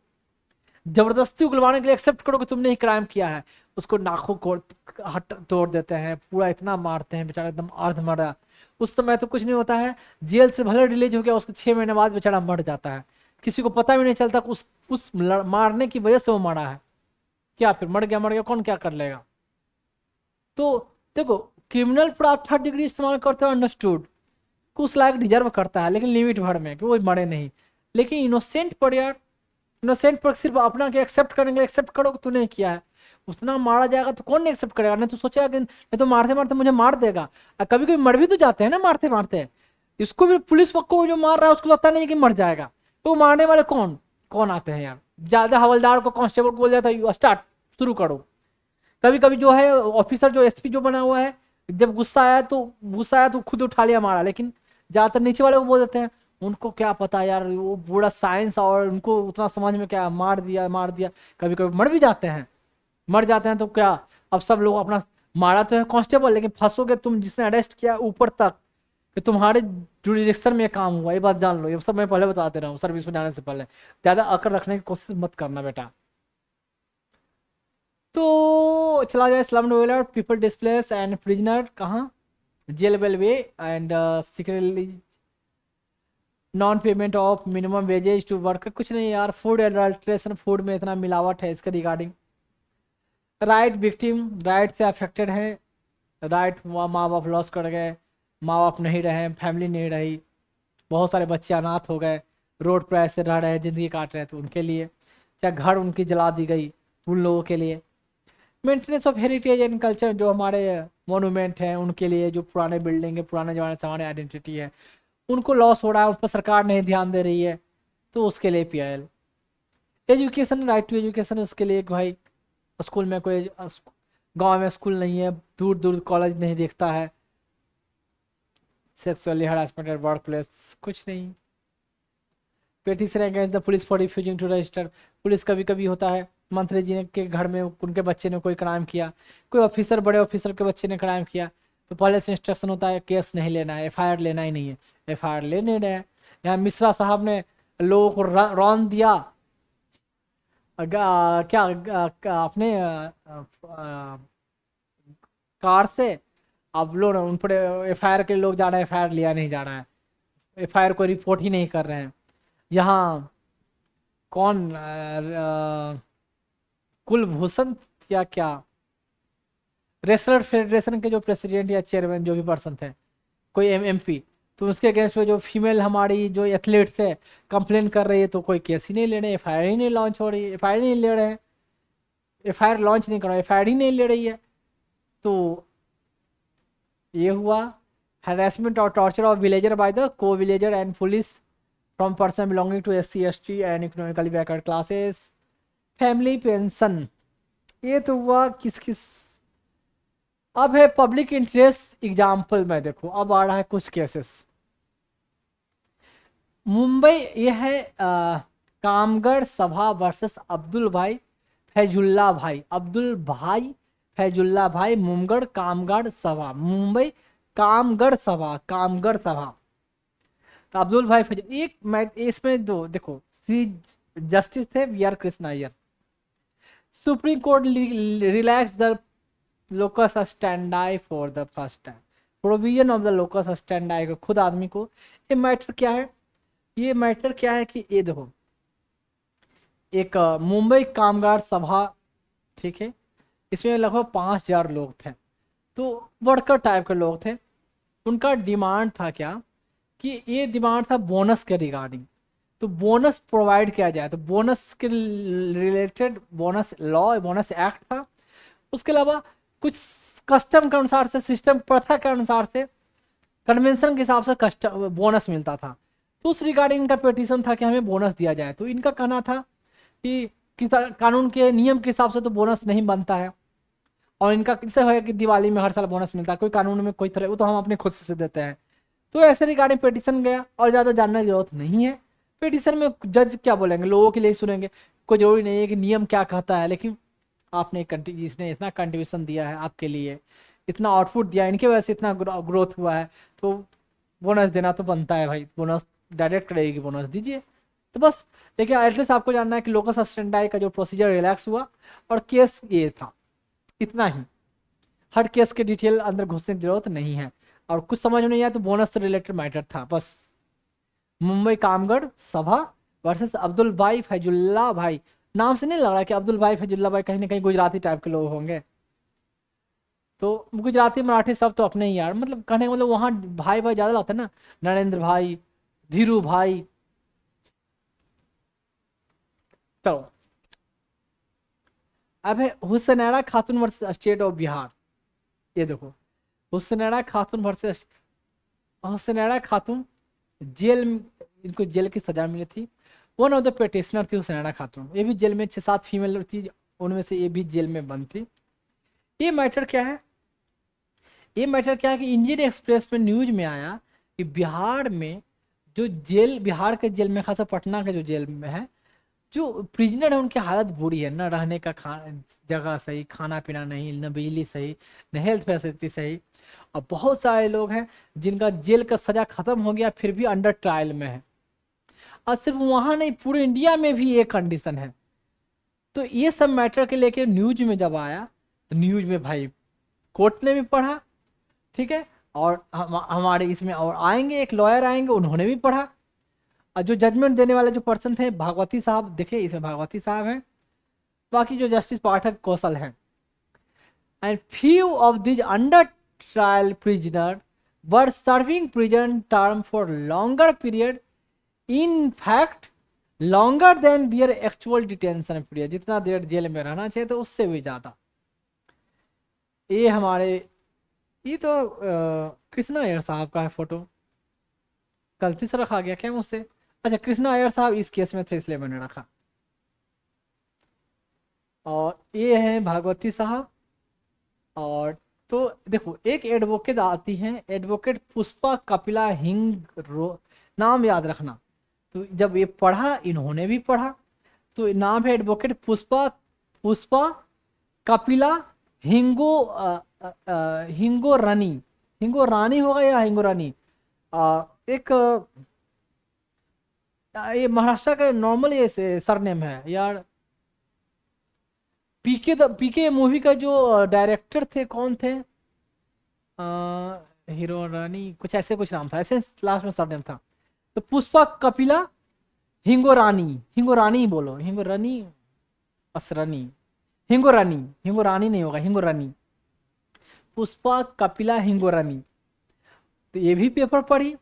जबरदस्ती उगलवाने के लिए एक्सेप्ट करो कि तुमने ही क्राइम किया है, उसको नाखून को हट तोड़ देते हैं, पूरा इतना मारते हैं, बेचारा एकदम अर्ध मरा। उस समय तो कुछ नहीं होता है, जेल से भले रिलीज हो गया, उसके 6 महीने बाद बेचारा मर जाता है, किसी को पता भी नहीं चलता कि उस मारने की वजह से वो मरा है। क्या फिर मर गया, मर गया, कौन क्या कर लेगा। तो देखो, क्रिमिनल पर आप 3rd डिग्री इस्तेमाल करते हो, अंडरस्टूड, कुछ लायक डिजर्व करता है, लेकिन लिमिट भर में, कि वो मरे नहीं। लेकिन इनोसेंट पर यार, इनोसेंट पर सिर्फ अपना के एक्सेप्ट करेंगे, एक्सेप्ट करो कि तूने किया है, उतना मारा जाएगा तो कौन नहीं एक्सेप्ट करेगा। नहीं तो सोचेगा कि नहीं तो मारते मारते मुझे मार देगा। कभी कभी मर भी तो जाते हैं ना मारते मारते। इसको भी पुलिस को जो मार रहा है उसको लगता नहीं कि मर जाएगा। तो मारने वाले कौन कौन आते हैं यार, ज्यादा हवलदार को, कांस्टेबल को बोल जाता है स्टार्ट, शुरू करो। कभी कभी जो है ऑफिसर, जो एसपी जो बना हुआ है, जब गुस्सा आया तो खुद उठा लिया मारा। लेकिन ज्यादातर नीचे वाले को बोल देते हैं, उनको क्या पता यार, वो पूरा साइंस और उनको उतना समझ में क्या, मार दिया मार दिया। कभी कभी मर भी जाते हैं, मर जाते हैं तो क्या। अब सब लोग अपना, मारा तो है कांस्टेबल, लेकिन फंसोगे तुम जिसने अरेस्ट किया ऊपर तक, कि तुम्हारे जुरिडिक्शन में काम हुआ, ये बात जान लो। ये सब मैं पहले बताते रहा हूँ सर्विस में जाने से पहले। ज्यादा अकड़ रखने की कोशिश मत करना बेटा। तो चला जाए slum dweller, people displace and prisoner, कहाँ, jail well way and securely, non payment of minimum wages to worker. कुछ नहीं यार, फूड एडल्ट्रेशन, फूड में इतना मिलावट है, इसके रिगार्डिंग। राइट विक्टिम, राइट से अफेक्टेड है, राइट माँ बाप लॉस कर गए, माँ बाप नहीं रहे, फैमिली नहीं रही, बहुत सारे बच्चे अनाथ हो गए, रोड पर ऐसे रह रहे हैं, जिंदगी काट रहे थे, उनके लिए। चाहे घर उनकी जला दी गई, उन लोगों के लिए। Maintenance of heritage and culture, जो हमारे मोनूमेंट हैं उनके लिए, जो पुराने बिल्डिंग है, पुराने जमाने से हमारे आइडेंटिटी है, उनको लॉस हो रहा है, उन पर सरकार नहीं ध्यान दे रही है, तो उसके लिए PIL. Education, right to education, उसके लिए भाई स्कूल में कोई, गांव में स्कूल नहीं है, दूर दूर कॉलेज नहीं देखता है। Sexually harassment at work place, कुछ नहीं। Petition against the police for refusing to register, police कभी कभी होता है, मंत्री जी के घर में उनके बच्चे ने कोई क्राइम किया, कोई ऑफिसर, बड़े ऑफिसर के बच्चे ने क्राइम किया, तो पहले से इंस्ट्रक्शन होता है केस नहीं लेना है, एफआईआर लेना ही नहीं है, एफआईआर ले नहीं रहे हैं। यहाँ मिश्रा साहब ने लोगों को रौन दिया, क्या अपने कार से, अब लोग उन पर एफआईआर के लिए लोग जा रहे हैं, एफआईआर लिया नहीं जा रहा है, एफआईआर को रिपोर्ट ही नहीं कर रहे हैं। यहाँ कौन कुलभूषण या क्या, रेसलर फेडरेशन के जो प्रेसिडेंट या चेयरमैन जो भी पर्सन थे, कोई एमपी, तो उसके अगेंस्ट में जो फीमेल हमारी जो एथलीट्स है कंप्लेन कर रही है, तो कोई केस ही नहीं ले रहे, एफआईआर ही नहीं लॉन्च हो रही है, एफआईआर नहीं ले रहे हैं, एफआईआर लॉन्च नहीं कर रहा, एफआईआर ही नहीं ले रही है। तो ये हुआ harassment or torture of villager by the co-villager and police from person belonging to SC, ST and economically backward classes. Family pension, ये तो हुआ किस किस। अब है पब्लिक इंटरेस्ट एग्जाम्पल में, देखो अब आ रहा है कुछ केसेस। मुंबई, ये है कामगढ़ सभा वर्सेस अब्दुल भाई फैजुल्ला भाई, अब्दुल भाई फैजुल्ला भाई, मुमगढ़ कामगढ़ सभा, मुंबई कामगढ़ सभा, कामगढ़ सभा। तो अब्दुल भाई फैजुल, एक इसमें दो देखो, श्री जस्टिस थे VR. Krishna Iyer. Supreme court relax the locus स्टैंडाई for the first time, provision of the locus स्टैंडाई को खुद आदमी को। ये मैटर क्या है, ये मैटर क्या है कि ये देखो, एक मुंबई कामगार सभा, ठीक है, इसमें लगभग 5,000 लोग थे, तो वर्कर टाइप के लोग थे। उनका डिमांड था क्या, कि ये डिमांड था बोनस के रिगार्डिंग, तो बोनस प्रोवाइड किया जाए। तो बोनस के related bonus law, bonus act था, उसके अलावा कुछ कस्टम के अनुसार से, सिस्टम प्रथा के अनुसार से, कन्वेंशन के हिसाब से कस्टम बोनस मिलता था। तो उस रिगार्डिंग इनका पिटीशन था कि हमें बोनस दिया जाए। तो इनका कहना था कि कानून के नियम के हिसाब से तो बोनस नहीं बनता है, और इनका किससे है कि दिवाली में हर साल बोनस मिलता है, कोई कानून में कोई तरह, वो तो हम अपने खुद से देते हैं। तो ऐसे रिगार्डिंग पिटीशन गया, और ज़्यादा जानने की जरूरत नहीं है। पिटीशन में जज क्या बोलेंगे, लोगों के लिए सुनेंगे, कोई जरूरी नहीं है कि नियम क्या कहता है, लेकिन आपने इसने इतना कंट्रीब्यूशन दिया है आपके लिए, इतना आउटपुट दिया, इनके वजह से इतना ग्रोथ हुआ है, तो बोनस देना तो बनता है भाई, बोनस डायरेक्ट रहेगी, बोनस दीजिए। तो बस देखिए, एटलीस्ट आपको जानना है कि लोकस स्टैंडाई का जो प्रोसीजर रिलैक्स हुआ, और केस ये था, इतना ही। हर केस के डिटेल अंदर घुसने की जरूरत नहीं है, और कुछ समझ में नहीं आया तो बोनस से रिलेटेड मैटर था बस। मुंबई कामगार सभा वर्सेस अब्दुल भाई फैजुल्ला भाई, नाम से नहीं लग रहा कि अब्दुल भाई फैजुल्ला भाई कहीं ना कहीं गुजराती टाइप के लोग होंगे। तो गुजराती मराठी सब तो अपने ही यार, मतलब कहने का मतलब वहाँ भाई भाई ज़्यादा लगता है ना, नरेंद्र भाई, धीरू भाई। चलो, अब है हुसैनैरा खातून वर्सेस स्टेट ऑफ बिहार। ये देखो, हुसैनैरा खातून वर्सेस, हुसैनैरा खातून जेल, इनको जेल की सजा मिली थी। वन ऑफ द पिटिशनर थी हुसैनैरा खातून, ये भी जेल में 6-7 फीमेल थी, उनमें से ये भी जेल में बंद थी। ये मैटर क्या है, ये मैटर क्या है कि इंडियन एक्सप्रेस में न्यूज में आया कि बिहार में जो जेल, बिहार के जेल में, खासा पटना के जो जेल में है, जो प्रिजनर है उनकी हालत बुरी है, न रहने का जगह सही, खाना पीना नहीं, न बिजली सही, न हेल्थ फैसिलिटी सही। और बहुत सारे लोग हैं जिनका जेल का सजा खत्म हो गया फिर भी अंडर ट्रायल में है। और सिर्फ वहाँ नहीं, पूरे इंडिया में भी ये कंडीशन है। तो ये सब मैटर के लेके न्यूज में जब आया, तो न्यूज में भाई कोर्ट ने भी पढ़ा, ठीक है, और हमारे इसमें और आएंगे, एक लॉयर आएंगे, उन्होंने भी पढ़ा। और जो जजमेंट देने वाले जो पर्सन थे भागवती साहब, देखिए इसमें भागवती साहब हैं, बाकी जो जस्टिस पाठक कौशल हैं। And few of this under trial prisoner were serving prison term for longer period, in fact longer than their actual detention period, जितना देर जेल में रहना चाहिए तो उससे भी ज़्यादा। ये हमारे, ये तो कृष्णा अय्यर साहब का है फोटो, गलती से रखा गया क्या मुझसे? अच्छा, कृष्णा अय्यर साहब इस केस में थे इसलिए मैंने रखा। और ये है भागवती साहब। और तो देखो, एक एडवोकेट आती हैं, एडवोकेट पुष्पा कपिला नाम याद रखना। तो जब ये पढ़ा, इन्होंने भी पढ़ा, तो नाम है एडवोकेट पुष्पा, पुष्पा कपिला हिंगो रानी, हिंगो रानी होगा या हिंगो रानी, एक ये महाराष्ट्र का नॉर्मल ये सरनेम है यार। पीके मूवी का जो डायरेक्टर थे, कौन थे, हीरो रानी कुछ ऐसे कुछ नाम था, ऐसे लास्ट में सरनेम था। तो पुष्पा कपिला हिंगो रानी, हिंगो रानी बोलो, हिंगो रानी, असरानी, हिंगो रानी, हिंगो रानी नहीं होगा, हिंगो रानी, पुष्पा कपिला हिंगो रानी। तो ये भी पेपर पढ़ी।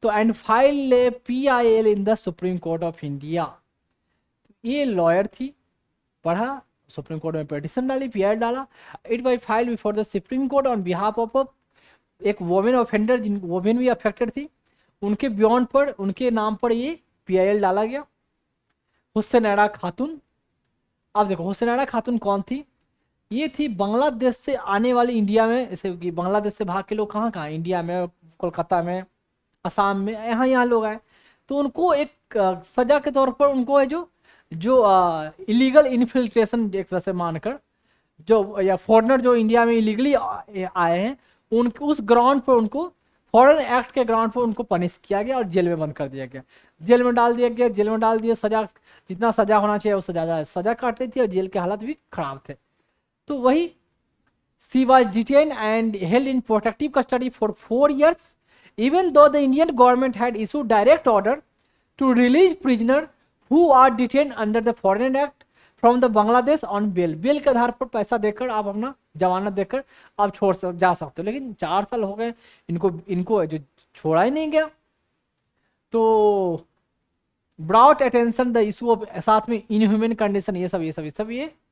तो and file PIL in the Supreme court of India, ये लॉयर थी, पढ़ा, सुप्रीम कोर्ट में पिटीशन डाली, PIL डाला। It was file before the Supreme court on behalf of एक वोमेन ऑफेंडर, जिन वोमेन भी अफेक्टेड थी, उनके बियॉन्ड पर, उनके नाम पर ये PIL डाला गया। हुसैनैरा खातून, अब देखो हुसैनैरा खातून कौन थी, ये थी बांग्लादेश से आने वाली इंडिया में, जैसे कि बांग्लादेश से भाग के लोग कहाँ कहाँ, इंडिया में, कोलकाता में, असम में, यहाँ लोग आए। तो उनको एक सजा के तौर पर उनको है जो जो इलीगल इन्फिल्ट्रेशन एक तरह से मानकर, जो या फॉरेनर जो इंडिया में इलीगली आए हैं, उनके उस ग्राउंड पर उनको, फॉरेन एक्ट के ग्राउंड पर उनको पनिश किया गया और जेल में बंद कर दिया गया, जेल में डाल दिया गया, जेल में डाल दिया। सजा, जितना सजा होना चाहिए वो सजा काट रही थी, और जेल के हालत भी खराब थे। तो वही she was detained and held in protective custody for 4 years, even though the Indian government had issued direct order to release prisoners who are detained under the Foreign Act from the Bangladesh on bail। Bail के आधार पर पैसा देकर आप अपना जमानत देकर आप जा सकते हो। लेकिन 4 साल हो गए इनको जो छोड़ा ही नहीं गया। तो brought attention the issue of, साथ में इनह्यूमन कंडीशन, ये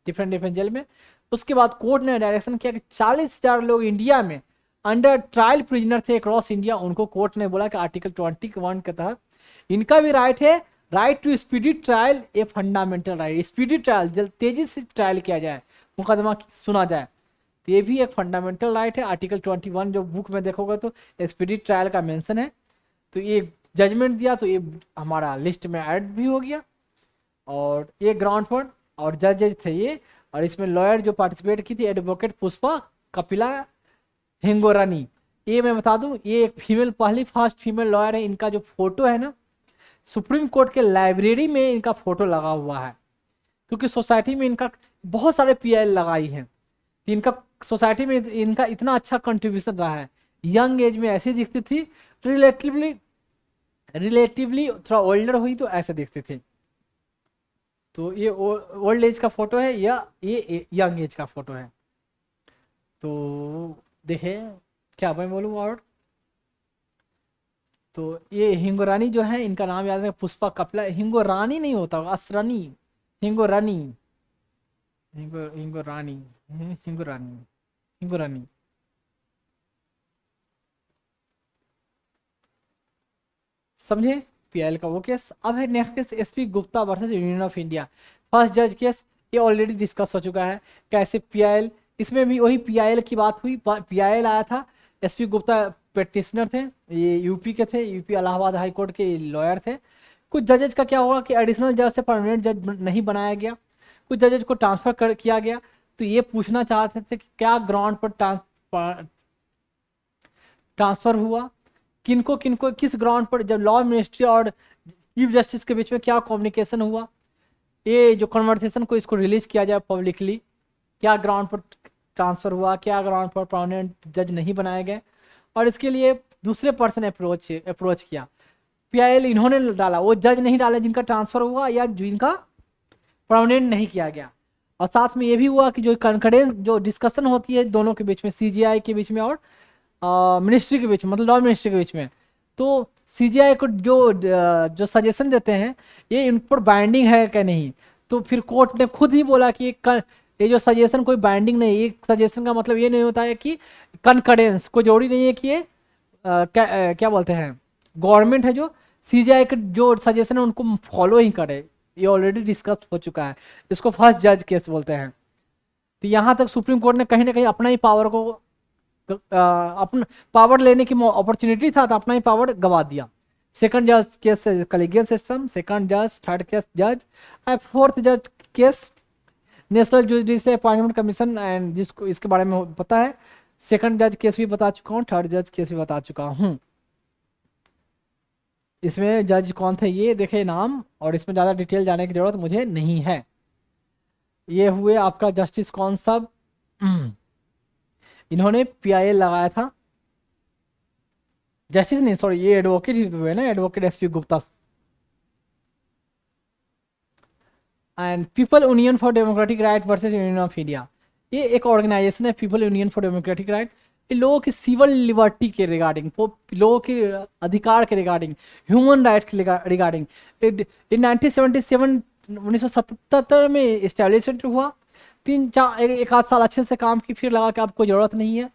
डिफरेंट डिफरेंट जेल में। उसके बाद कोर्ट ने डायरेक्शन किया कि 40,000 लोग इंडिया में अंडर ट्रायल प्रिजनर थे अक्रॉस इंडिया, उनको कोर्ट ने बोला कि आर्टिकल 21 के तहत इनका भी राइट है, right to speedy trial a fundamental right, speedy trial, जल्द तेजी से ट्रायल किया जाए, मुकदमा सुना जाए, तो ये भी एक फंडामेंटल राइट है। आर्टिकल 21 जो बुक में देखोगे तो स्पीडी ट्रायल का मेंशन है। तो ये जजमेंट दिया तो ये हमारा लिस्ट में ऐड भी हो गया, और ये ग्राउंड पर, और जजेज थे ये, और इसमें लॉयर जो पार्टिसिपेट की थी एडवोकेट पुष्पा कपिला हिंगोरानी। ये मैं बता दूं, ये एक फीमेल, पहली फर्स्ट फीमेल लॉयर है। इनका जो फोटो है ना, सुप्रीम कोर्ट के लाइब्रेरी में इनका फोटो लगा हुआ है, क्योंकि सोसाइटी में इनका बहुत सारे पीआई लगाई हैं, इनका सोसाइटी में इनका इतना अच्छा कंट्रीब्यूशन रहा है। यंग एज में ऐसी दिखती थी, रिलेटिवली थोड़ा ओल्डर हुई तो ऐसे दिखती थी। तो ये ओल्ड एज का फोटो है या ये यंग एज का फोटो है। तो देखे क्या मैं बोलूँ, और तो ये हिंगोरानी जो है, इनका नाम याद है, पुष्पा कपिला, हिंगोरानी नहीं होता, असरानी, हिंगोरानी, हिंगोरानी, हिंगोरानी, हिंगोरानी। समझे पीआईएल का वो केस। अब है next case, SP Gupta versus Union of India, first जज केस। ये ऑलरेडी डिस्कस हो चुका है कैसे पीआईएल, इसमें भी वही पीआईएल की बात हुई। पीआईएल आया था, एसपी गुप्ता पेटिशनर थे, ये यूपी के थे, यूपी इलाहाबाद हाई कोर्ट के लॉयर थे। कुछ जजेज का क्या हुआ कि एडिशनल जज से परमानेंट जज नहीं बनाया गया, कुछ जजेज को ट्रांसफर किया गया। तो ये पूछना चाहते थे कि क्या ग्राउंड पर ट्रांसफर हुआ, किनको किनको किस ग्राउंड पर, जब लॉ मिनिस्ट्री और चीफ जस्टिस के बीच में क्या कम्युनिकेशन हुआ, ये जो कन्वर्सेशन को इसको रिलीज किया जाए पब्लिकली, क्या ग्राउंड पर ट्रांसफर हुआ, क्या ग्राउंड पर परमानेंट जज नहीं बनाए गए। और इसके लिए दूसरे पर्सन अप्रोच किया, पीआईएल इन्होंने डाला, वो जज नहीं डाले जिनका ट्रांसफर हुआ या जिनका परमानेंट नहीं किया गया। और साथ में ये भी हुआ कि जो कॉन्करेंस जो डिस्कशन होती है दोनों के बीच में, सीजीआई के बीच में और मिनिस्ट्री के बीच में, मतलब लॉ मिनिस्ट्री के बीच में, तो सीजीआई को जो सजेशन देते हैं ये इन पर बाइंडिंग है क्या नहीं। तो फिर कोर्ट ने खुद ही बोला कि ये जो सजेशन कोई बाइंडिंग नहीं, ये सजेशन का मतलब ये नहीं होता है कि कनकरेंस कोई जरूरी नहीं है कि ये क्या बोलते हैं, गवर्नमेंट है जो सीजीआई के जो सजेशन है उनको फॉलो ही करे। ये ऑलरेडी डिस्कस हो चुका है, इसको फर्स्ट जज केस बोलते हैं। तो यहाँ तक सुप्रीम कोर्ट ने कहीं ना कहीं अपना ही पावर को अपना पावर लेने की अपॉर्चुनिटी था तो अपना ही पावर गवा दिया। सेकंड जज केस कलीगियल सिस्टम, सेकंड जज, थर्ड केस जज, फोर्थ जज case national judicial appointment commission, and जिसको इसके बारे में पता है, सेकंड जज केस भी बता चुका हूँ, थर्ड जज केस भी बता चुका हूँ। इसमें जज कौन थे ये देखे नाम, और इसमें ज़्यादा डिटेल जाने की जरूरत मुझे नहीं है। ये हुए आपका जस्टिस कौन सब, इन्होंने पीआईएल लगाया था, जस्टिस नहीं सॉरी ये एडवोकेट ही हुए ना, advocate SP Gupta. And people union for democratic right versus Union of India, ये एक ऑर्गेनाइजेशन है, people union for democratic right. ये लोगों की सिविल लिबर्टी के रिगार्डिंग, लोगों के अधिकार के रिगार्डिंग, ह्यूमन राइट के रिगार्डिंग, इन 1977 1977 में इस्टेब्लिशमेंट हुआ। 1 आध साल अच्छे से काम की, फिर लगा कि अब कोई ज़रूरत नहीं है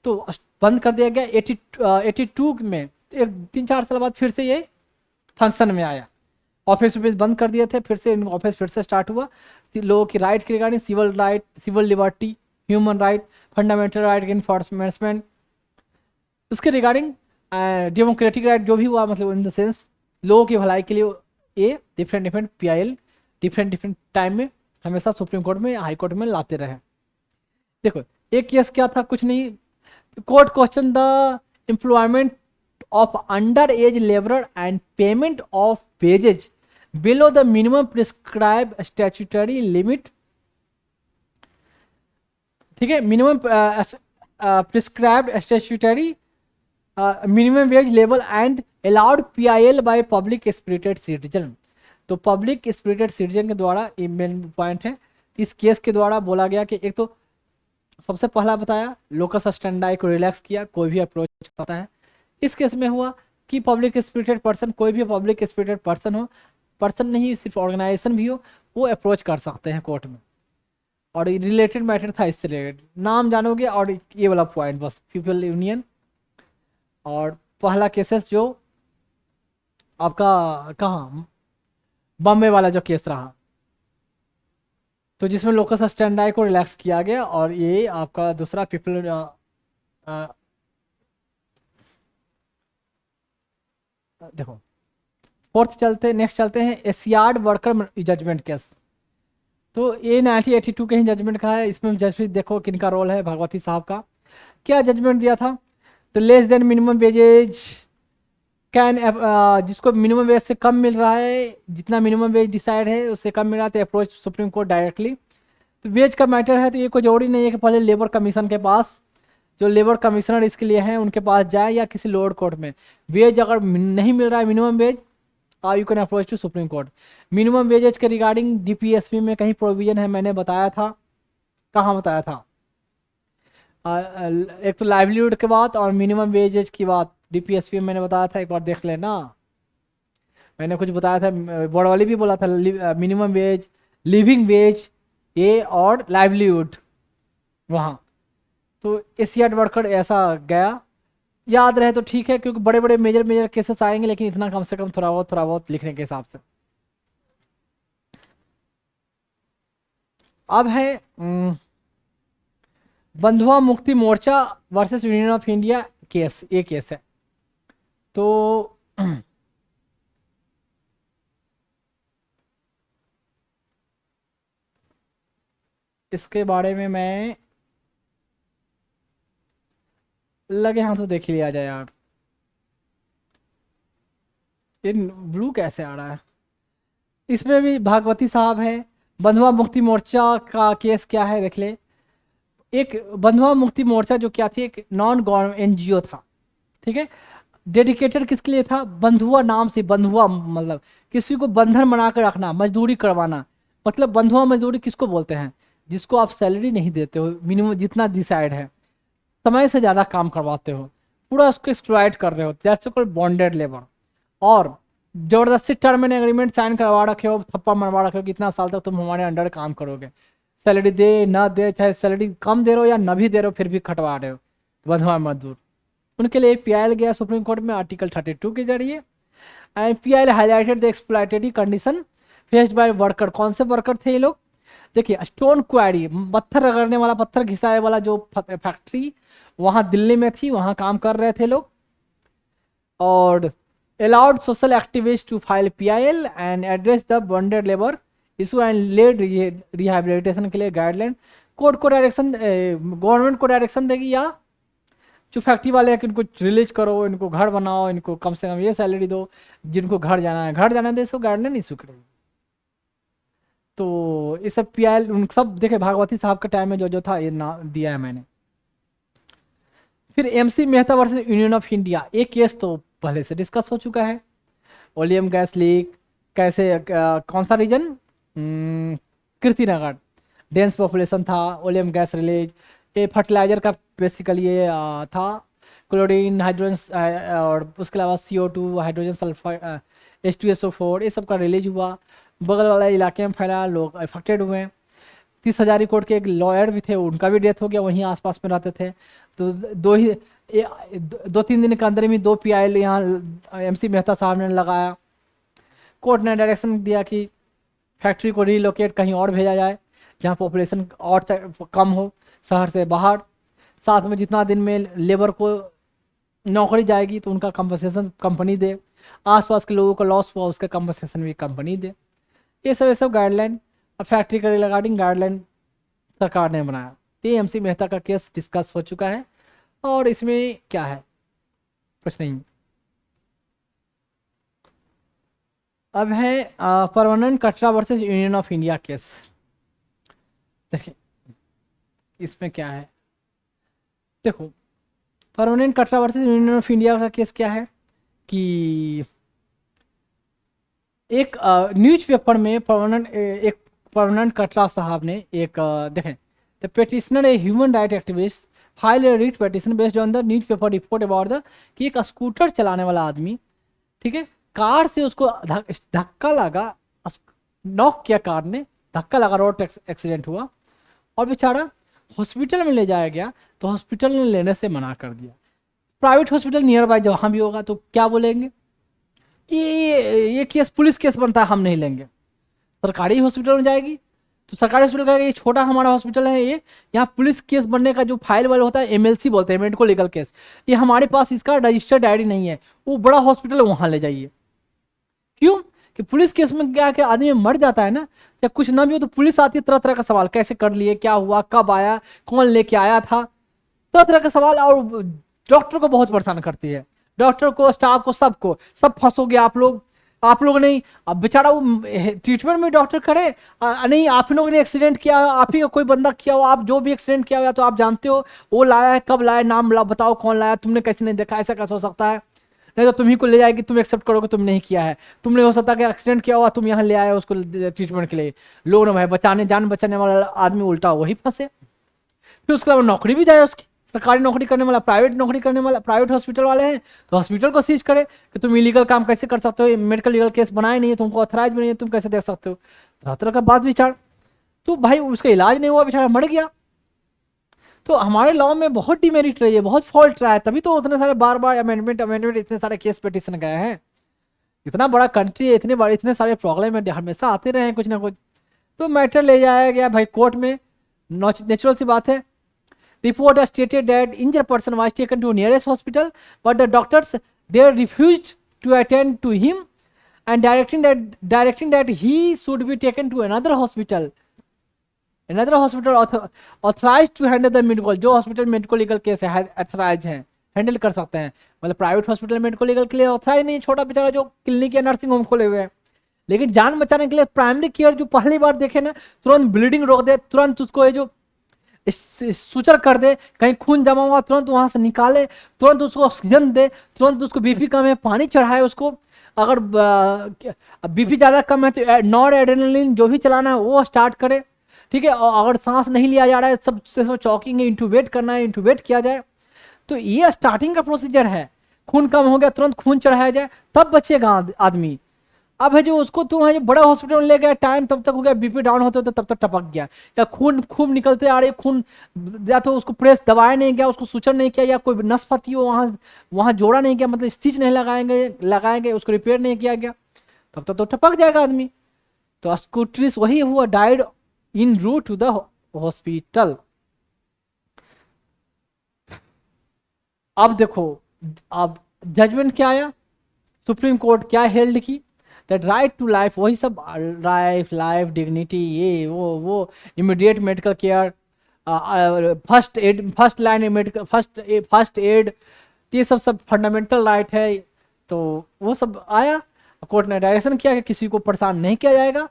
तो बंद कर दिया गया। 82 में 3-4 साल बाद फिर से ये फंक्शन में आया। ऑफिस बंद कर दिए थे, फिर से ऑफिस फिर से स्टार्ट हुआ। लोगों की राइट के regarding, civil right, civil liberty, human right, fundamental right के इन्फोर्समेंट, उसके रिगार्डिंग डेमोक्रेटिक राइट जो भी हुआ, मतलब इन द सेंस लोगों की भलाई के लिए ये डिफरेंट पीआईएल डिफरेंट टाइम में हमेशा सुप्रीम कोर्ट में, हाई कोर्ट में लाते रहे। देखो एक केस क्या था, कुछ नहीं, court question the employment of underage laborer and payment of wages below the minimum prescribed statutory limit, ठीक है, minimum prescribed statutory minimum wage level and allowed PIL by public spirited citizen. तो public spirited citizen के द्वारा ये main point है, इस case के द्वारा बोला गया कि एक तो सबसे पहला बताया लोकस स्टैंडाई को रिलैक्स किया, कोई भी अप्रोच करता है। इस केस में हुआ कि पब्लिक स्पिरिटेड पर्सन, कोई भी पब्लिक स्पिरिटेड पर्सन हो, पर्सन नहीं सिर्फ ऑर्गेनाइजेशन भी हो वो अप्रोच कर सकते हैं कोर्ट में। और रिलेटेड मैटर था इससे रिलेटेड, नाम जानोगे और ये वाला पॉइंट बस, पीपल यूनियन। और पहला केसेस जो आपका कहाँ, बॉम्बे वाला जो केस रहा, तो जिसमें लोकस स्टैंडाई को रिलैक्स किया गया। और ये आपका दूसरा पीपल देखो फोर्थ चलते, नेक्स्ट चलते हैं एशियाड वर्कर जजमेंट केस। तो ये 1982 के ही जजमेंट का है। इसमें जजमेंट देखो किनका रोल है, भगवती साहब का। क्या जजमेंट दिया था, तो less than minimum wages can, जिसको मिनिमम वेज से कम मिल रहा है, जितना मिनिमम वेज डिसाइड है उससे कम मिल रहा है, तो अप्रोच सुप्रीम कोर्ट डायरेक्टली। तो वेज का मैटर है तो ये कोई जरूरी नहीं है कि पहले लेबर कमीशन के पास, जो लेबर कमिश्नर इसके लिए हैं उनके पास जाए या किसी लोअर कोर्ट में। वेज अगर नहीं मिल रहा है minimum wage, you can approach to Supreme Court. Minimum wages के रिगार्डिंग डीपीएसपी में कहीं प्रोविजन है, मैंने बताया था, कहाँ बताया था, एक तो लाइवलीहुड के बात और मिनिमम वेजेज की बात डीपीएसपी में मैंने बताया था, एक बार देख लेना। मैंने कुछ बताया था, बोर्ड वाले भी बोला था मिनिमम वेज, लिविंग वेज ये और लाइवलीहुड वहाँ। तो एशियाड वर्कर ऐसा गया, याद रहे तो ठीक है, क्योंकि बड़े बड़े मेजर मेजर केसेस आएंगे, लेकिन इतना कम से कम थोड़ा बहुत लिखने के हिसाब से। अब है Bandhua Mukti Morcha versus Union of India case, ये केस है। तो इसके बारे में मैं लगे हाँ तो देख लिया जाए यार, ये ब्लू कैसे आ रहा है। इसमें भी भागवती साहब है। बंधुआ मुक्ति मोर्चा का केस क्या है देख ले। एक बंधुआ मुक्ति मोर्चा जो क्या थी, एक नॉन गवर्नमेंट एनजीओ था, ठीक है। डेडिकेटेड किसके लिए था, बंधुआ नाम से, बंधुआ मतलब किसी को बंधन बना कर रखना, मजदूरी करवाना। मतलब बंधुआ मजदूरी किसको बोलते हैं, जिसको आप सैलरी नहीं देते हो, मिनिमम जितना डिसाइड है, समय से ज़्यादा काम करवाते हो, पूरा उसको एक्सप्लॉइट कर रहे हो, दैट्स कॉल्ड बॉन्डेड लेबर। और जबरदस्ती टर्म एंड एग्रीमेंट साइन करवा रखे हो, थप्पा मरवा रखे हो कि इतना साल तक तुम हमारे अंडर काम करोगे, सैलरी दे ना दे, चाहे सैलरी कम दे रहे हो या न भी दे रहे हो, फिर भी खटवा रहे हो, बंधुआ मजदूर। उनके लिए पीआईएल गया सुप्रीम कोर्ट में आर्टिकल 32 के जरिए। And PIL highlighted the exploitative condition faced by worker. कौन से वर्कर थे ये लोग, देखिए स्टोन क्वारी, पत्थर रगड़ने वाला, पत्थर घिसाए वाला जो फैक्ट्री वहाँ दिल्ली में थी, वहाँ काम कर रहे थे लोग। और allowed social activists to file PIL and address the bonded labor issue and led rehabilitation के लिए गाइडलाइन। कोर्ट को डायरेक्शन, गवर्नमेंट को डायरेक्शन देगी या जो फैक्ट्री वाले हैं कि इनको रिलीज करो, इनको घर बनाओ, इनको कम से कम ये सैलरी दो, जिनको घर जाना है घर जाना दे, इसको गाइडलाइन इशू करेगी। तो ये सब PIL उन सब देखे भागवती साहब के टाइम में जो जो था ये ना दिया है मैंने। फिर MC Mehta versus Union of India, एक केस तो पहले से डिस्कस हो चुका है। ओलियम गैस लीक कैसे, कौन सा रीजन, कीर्तिनगर, डेंस पॉपुलेशन था, ओलियम गैस रिलीज, ये फर्टिलाइजर का बेसिकली ये था, क्लोरीन, हाइड्रोजन और उसके अलावा CO2, हाइड्रोजन सल्फाइड, H2SO4, ये सब का रिलीज हुआ, बगल वाले इलाके में फैला, लोग अफेक्टेड हुए। 30 हजारी कोर्ट के एक लॉयर भी थे, उनका भी डेथ हो गया, वहीं आसपास में रहते थे। तो दो तीन दिन के अंदर में 2 PIL यहाँ MC मेहता साहब ने लगाया। कोर्ट ने डायरेक्शन दिया कि फैक्ट्री को रीलोकेट कहीं और भेजा जाए जहाँ पॉपुलेशन और कम हो, शहर से बाहर। साथ में जितना दिन में लेबर को नौकरी जाएगी तो उनका कंपनसेशन कंपनी दे, आसपास के लोगों को लॉस हुआ उसका कंपनसेशन भी कंपनी दे। ये सब गाइडलाइन, फैक्ट्री के रिगार्डिंग गाइडलाइन सरकार ने बनाया। ये MC मेहता का केस डिस्कस हो चुका है। और इसमें क्या है, कुछ नहीं। अब है permanent Katra versus Union of India case. देखिए इसमें क्या है, देखो permanent Katra versus Union of India का केस क्या है कि एक न्यूज़पेपर में परमानेंट कटरा साहब ने एक देखें, the petitioner a human right activist file a writ petition based on the newspaper report about the कि एक स्कूटर चलाने वाला आदमी, ठीक है, कार से उसको धक्का लगा, नॉक किया कार ने, धक्का लगा, रोड एक्सीडेंट हुआ और बेचारा हॉस्पिटल में ले जाया गया तो हॉस्पिटल ने लेने से मना कर दिया। प्राइवेट हॉस्पिटल नियर बाय जहाँ भी होगा तो क्या बोलेंगे, ये केस पुलिस केस बनता है, हम नहीं लेंगे। सरकारी हॉस्पिटल में जाएगी तो सरकारी हॉस्पिटल का ये छोटा हमारा हॉस्पिटल है, ये यहाँ पुलिस केस बनने का जो फाइल वाइल होता है, एमएलसी बोलते हैं, मेडिको लीगल केस, ये हमारे पास इसका रजिस्टर्ड डायरी नहीं है। वो बड़ा हॉस्पिटल है, वहाँ ले जाइए। क्यों कि पुलिस केस में क्या कि आदमी मर जाता है ना, या कुछ ना भी हो तो पुलिस आती है, तरह तरह का सवाल, कैसे कर लिए, क्या हुआ, कब आया, कौन लेके आया था, तरह तरह के सवाल, और डॉक्टर को बहुत परेशान करती है, डॉक्टर को, स्टाफ को, सबको, सब फंसोगे आप लोग नहीं। अब बेचारा वो ट्रीटमेंट में डॉक्टर करे, नहीं आप लोगों ने एक्सीडेंट किया, आप ही का कोई बंदा किया हो, आप जो भी एक्सीडेंट किया हो तो आप जानते हो, वो लाया है, कब लाया, नाम बताओ कौन लाया, तुमने कैसे नहीं देखा, ऐसा कैसे हो सकता है, नहीं तो तुम्ही को ले जाएगी, तुम एक्सेप्ट करोगे तुम नहीं किया है, तुमने हो सकता है कि एक्सीडेंट किया हुआ, तुम यहाँ ले आए उसको ट्रीटमेंट के लिए, लोग ना भाई बचाने, जान बचाने वाला आदमी उल्टा वही फंसे। फिर उसके अलावा नौकरी भी जाए उसकी, सरकारी नौकरी करने वाला, प्राइवेट नौकरी करने वाला, प्राइवेट हॉस्पिटल वाले हैं तो हॉस्पिटल को सीज करे कि तुम इलीगल काम कैसे कर सकते हो, मेडिकल लीगल केस बनाए नहीं है, तुमको ऑथराइज भी नहीं है, तुम कैसे देख सकते हो, तरह तरह का बात विचार। तो भाई उसका इलाज नहीं हुआ, बेचारा मर गया। तो हमारे लॉ में बहुत डिमेरिट रही है, बहुत फॉल्ट रहा है, तभी तो उतने सारे बार बार अमेंडमेंट इतने सारे केस पिटिशन गए हैं। इतना बड़ा कंट्री है, इतने बड़े इतने सारे प्रॉब्लम है, हमेशा आते रहे हैं कुछ ना कुछ। तो मैटर ले जाया गया भाई कोर्ट में, नेचुरल सी बात है। Report has stated that injured person was taken to nearest hospital, but the doctors there refused to attend to him and directing that he should be taken to another hospital authorized to handle the medical, जो hospital medico legal case है authorise हैं, handle कर सकते हैं। मतलब private hospital medico legal के लिए authorise नहीं, छोटा बेचारा जो क्लिनिक या नर्सिंग होम खोले हुए हैं। लेकिन जान बचाने के लिए प्राइमरी केयर जो पहली बार देखे ना, तुरंत ब्लीडिंग रोक दे, तुरंत उसको ये जो सुचर कर दे, कहीं खून जमा हुआ तुरंत वहां से निकाले, तुरंत उसको ऑक्सीजन दे, तुरंत उसको बीपी कम है पानी चढ़ाए उसको, अगर बीपी ज़्यादा कम है तो नॉर एड्रेनलिन जो भी चलाना है वो स्टार्ट करे, ठीक है। और अगर सांस नहीं लिया जा रहा है, सब चौकिंग है, इंटूबेट करना है, इंटूबेट किया जाए। तो ये स्टार्टिंग का प्रोसीजर है। खून कम हो गया तुरंत खून चढ़ाया जाए, तब बचेगा आदमी। अब है जो उसको तुम है जो बड़ा हॉस्पिटल में ले गया, टाइम तब तक हो गया, बीपी डाउन होते होते तब तक टपक गया, या खून खूब निकलते आ रही खून, या तो उसको प्रेस दबाया नहीं गया, उसको सूचन नहीं किया, या कोई नस फटी हो वहाँ जोड़ा नहीं गया, मतलब स्टिच नहीं लगाएंगे उसको रिपेयर नहीं किया गया, तब तक तो टपक जाएगा आदमी। तो स्कूट्रिस वही हुआ, died in route to the hospital. अब देखो, अब जजमेंट क्या आया, सुप्रीम कोर्ट क्या हेल्ड की, दैट राइट टू लाइफ, वही सब लाइफ डिग्निटी, ये वो immediate medical care, first line medical first aid, ये सब फंडामेंटल राइट है। तो वो सब आया, कोर्ट ने डायरेक्शन किया कि किसी को परेशान नहीं किया जाएगा,